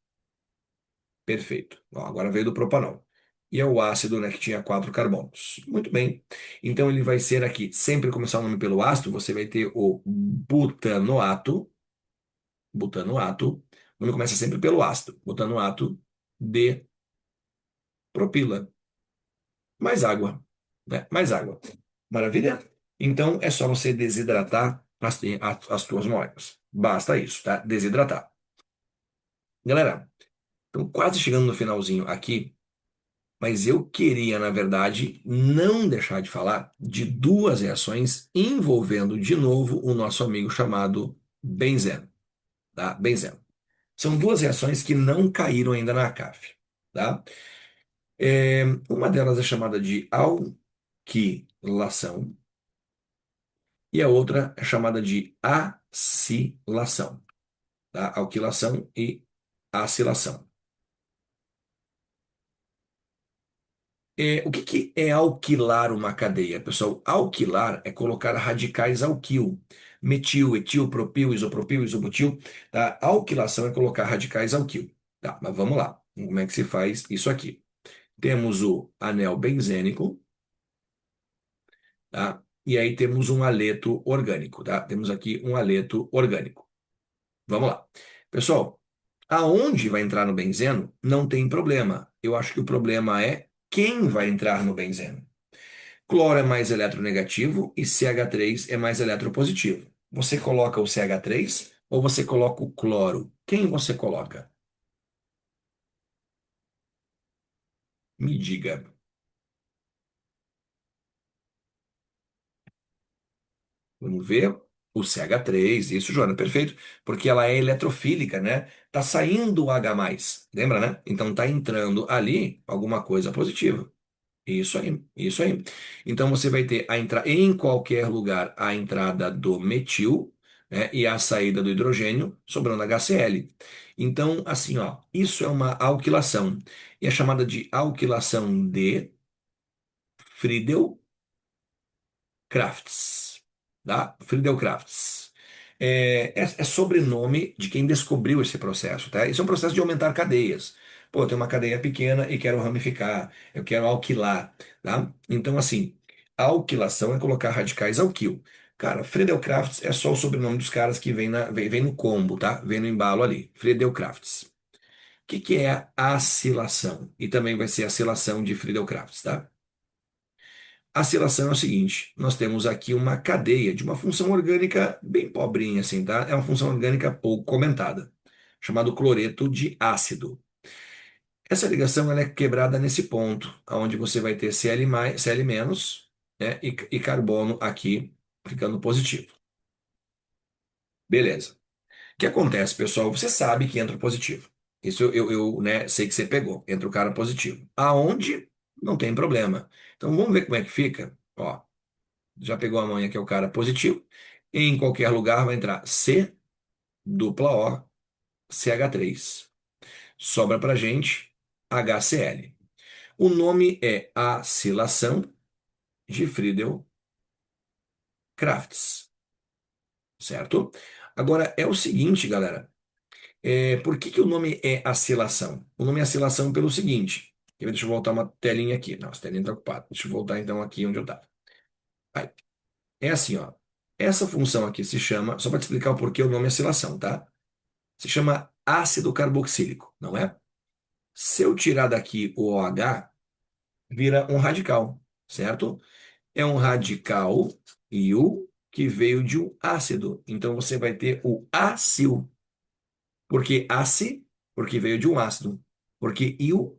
Perfeito. Ó, agora veio do propanol. E é o ácido, né, que tinha quatro carbonos. Muito bem. Então ele vai ser aqui, sempre começar o nome pelo ácido, você vai ter o butanoato. Butanoato. O nome começa sempre pelo ácido. Butanoato de propila. Mais água, né? Mais água. Maravilha? Então é só você desidratar as tuas moléculas. Basta isso, tá? Desidratar. Galera, estamos quase chegando no finalzinho aqui, mas eu queria, na verdade, não deixar de falar de duas reações envolvendo de novo o nosso amigo chamado benzeno, tá? Benzeno. São duas reações que não caíram ainda na CAF, tá? Uma delas é chamada de alquilação e a outra é chamada de acilação, tá? Alquilação e acilação. O que que é alquilar uma cadeia, pessoal? Alquilar é colocar radicais alquil, metil, etil, propil, isopropil, isobutil, tá? Alquilação é colocar radicais alquil, tá? Mas vamos lá. Como é que se faz isso aqui? Temos o anel benzênico, tá? E aí temos um aleto orgânico, tá? Temos aqui um aleto orgânico. Vamos lá. Pessoal, aonde vai entrar no benzeno não tem problema. Eu acho que o problema é quem vai entrar no benzeno. Cloro é mais eletronegativo e CH3 é mais eletropositivo. Você coloca o CH3 ou você coloca o cloro? Quem você coloca? Me diga. Vamos ver o CH3, isso, Joana, perfeito, porque ela é eletrofílica, né? Tá saindo o H+, lembra, né? Então tá entrando ali alguma coisa positiva. Isso aí, isso aí. Então você vai ter a entrada em qualquer lugar a entrada do metil, né, e a saída do hidrogênio, sobrando HCl. Então, assim, ó, isso é uma alquilação. E é chamada de alquilação de Friedel Crafts, tá? Friedel Crafts. É sobrenome de quem descobriu esse processo, tá? Isso é um processo de aumentar cadeias. Pô, eu tenho uma cadeia pequena e quero ramificar, eu quero alquilar, tá? Então, assim, a alquilação é colocar radicais alquil. Cara, Friedel Crafts é só o sobrenome dos caras que vem no combo, tá? Vem no embalo ali. Friedel Crafts. O que é a acilação? E também vai ser a acilação de Friedel Crafts, tá? A acilação é o seguinte: nós temos aqui uma cadeia de uma função orgânica bem pobrinha, assim, tá? É uma função orgânica pouco comentada, chamado cloreto de ácido. Essa ligação ela é quebrada nesse ponto, onde você vai ter Cl menos, né, e carbono aqui ficando positivo. Beleza. O que acontece, pessoal? Você sabe que entra o positivo. Isso né, sei que você pegou. Entra o cara positivo. Aonde? Não tem problema. Então vamos ver como é que fica. Ó. Já pegou a manha que é o cara positivo. Em qualquer lugar vai entrar C, dupla O, CH3. Sobra pra gente HCl. O nome é acilação de Friedel-Crafts, certo? Agora é o seguinte, galera. Por que que o nome é acilação? O nome é acilação pelo seguinte. Deixa eu voltar uma telinha aqui. Nossa, a telinha está ocupada. Deixa eu voltar então aqui onde eu estava. É assim, ó. Essa função aqui se chama, só para te explicar o porquê o nome é acilação, tá? Se chama ácido carboxílico, não é? Se eu tirar daqui o OH, vira um radical, certo? É um radical íon que veio de um ácido. Então você vai ter o acil. Porque aci, porque veio de um ácido. Porque íon,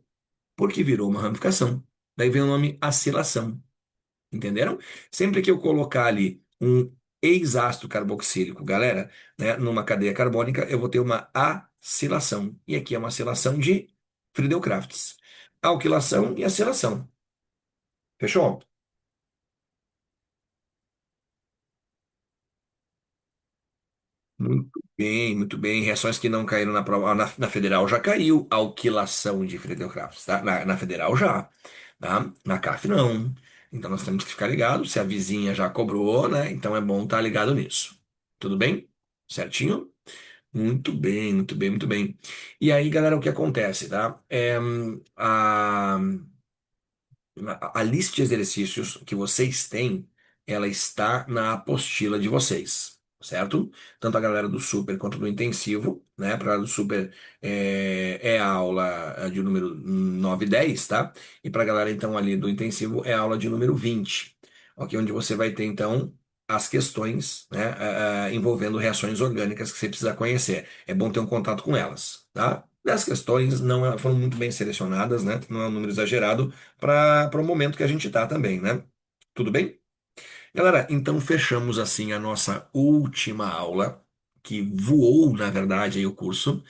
porque virou uma ramificação. Daí vem o nome acilação. Entenderam? Sempre que eu colocar ali um ex-ácido carboxílico, galera, né, numa cadeia carbônica, eu vou ter uma acilação. E aqui é uma acilação de Friedel-Crafts. Alquilação e acilação. Fechou? Muito bem, muito bem. Reações que não caíram na prova. Na federal já caiu. Alquilação de Friedel-Crafts, tá? Na federal já, tá? Na CAF não. Então nós temos que ficar ligados. Se a vizinha já cobrou, né? Então é bom estar ligado nisso. Tudo bem? Certinho? Muito bem, muito bem, muito bem. E aí, galera, o que acontece, tá? A lista de exercícios que vocês têm, ela está na apostila de vocês, certo? Tanto a galera do Super quanto do Intensivo, né? Para a galera do Super é a aula de número 9 e 10, tá? E para a galera, então, ali do Intensivo é a aula de número 20, ok? Onde você vai ter, então, as questões, né? Envolvendo reações orgânicas que você precisa conhecer. É bom ter um contato com elas, tá? 10 questões não foram muito bem selecionadas, né? Não é um número exagerado para o momento que a gente está também, né? Tudo bem? Galera, então fechamos assim a nossa última aula, que voou, na verdade, aí o curso.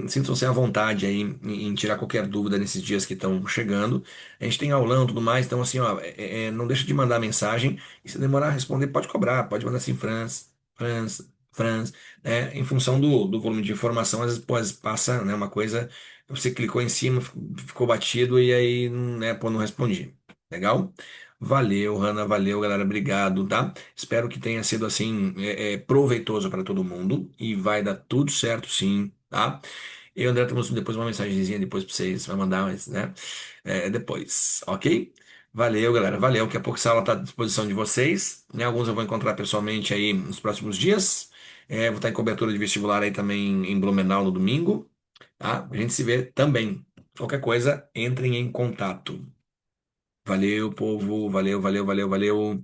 Sintam-se à vontade aí em tirar qualquer dúvida nesses dias que estão chegando. A gente tem aulão e tudo mais, então assim, ó, não deixa de mandar mensagem. E se demorar a responder, pode cobrar, pode mandar assim, Franz, né? Em função do volume de informação, às vezes passa, né, uma coisa, você clicou em cima, ficou batido e aí, né, pô, não respondi. Legal? Valeu, Hanna, valeu, galera, obrigado, tá? Espero que tenha sido assim proveitoso para todo mundo e vai dar tudo certo, sim, tá? Eu, André, temos depois uma mensagenzinha depois para vocês, vai mandar, mas, né? Depois, ok? Valeu, galera, valeu. Daqui a pouco essa aula está à disposição de vocês, né? Alguns eu vou encontrar pessoalmente aí nos próximos dias. Vou estar em cobertura de vestibular aí também em Blumenau no domingo, tá? A gente se vê também. Qualquer coisa, entrem em contato. Valeu, povo. Valeu, valeu, valeu, valeu.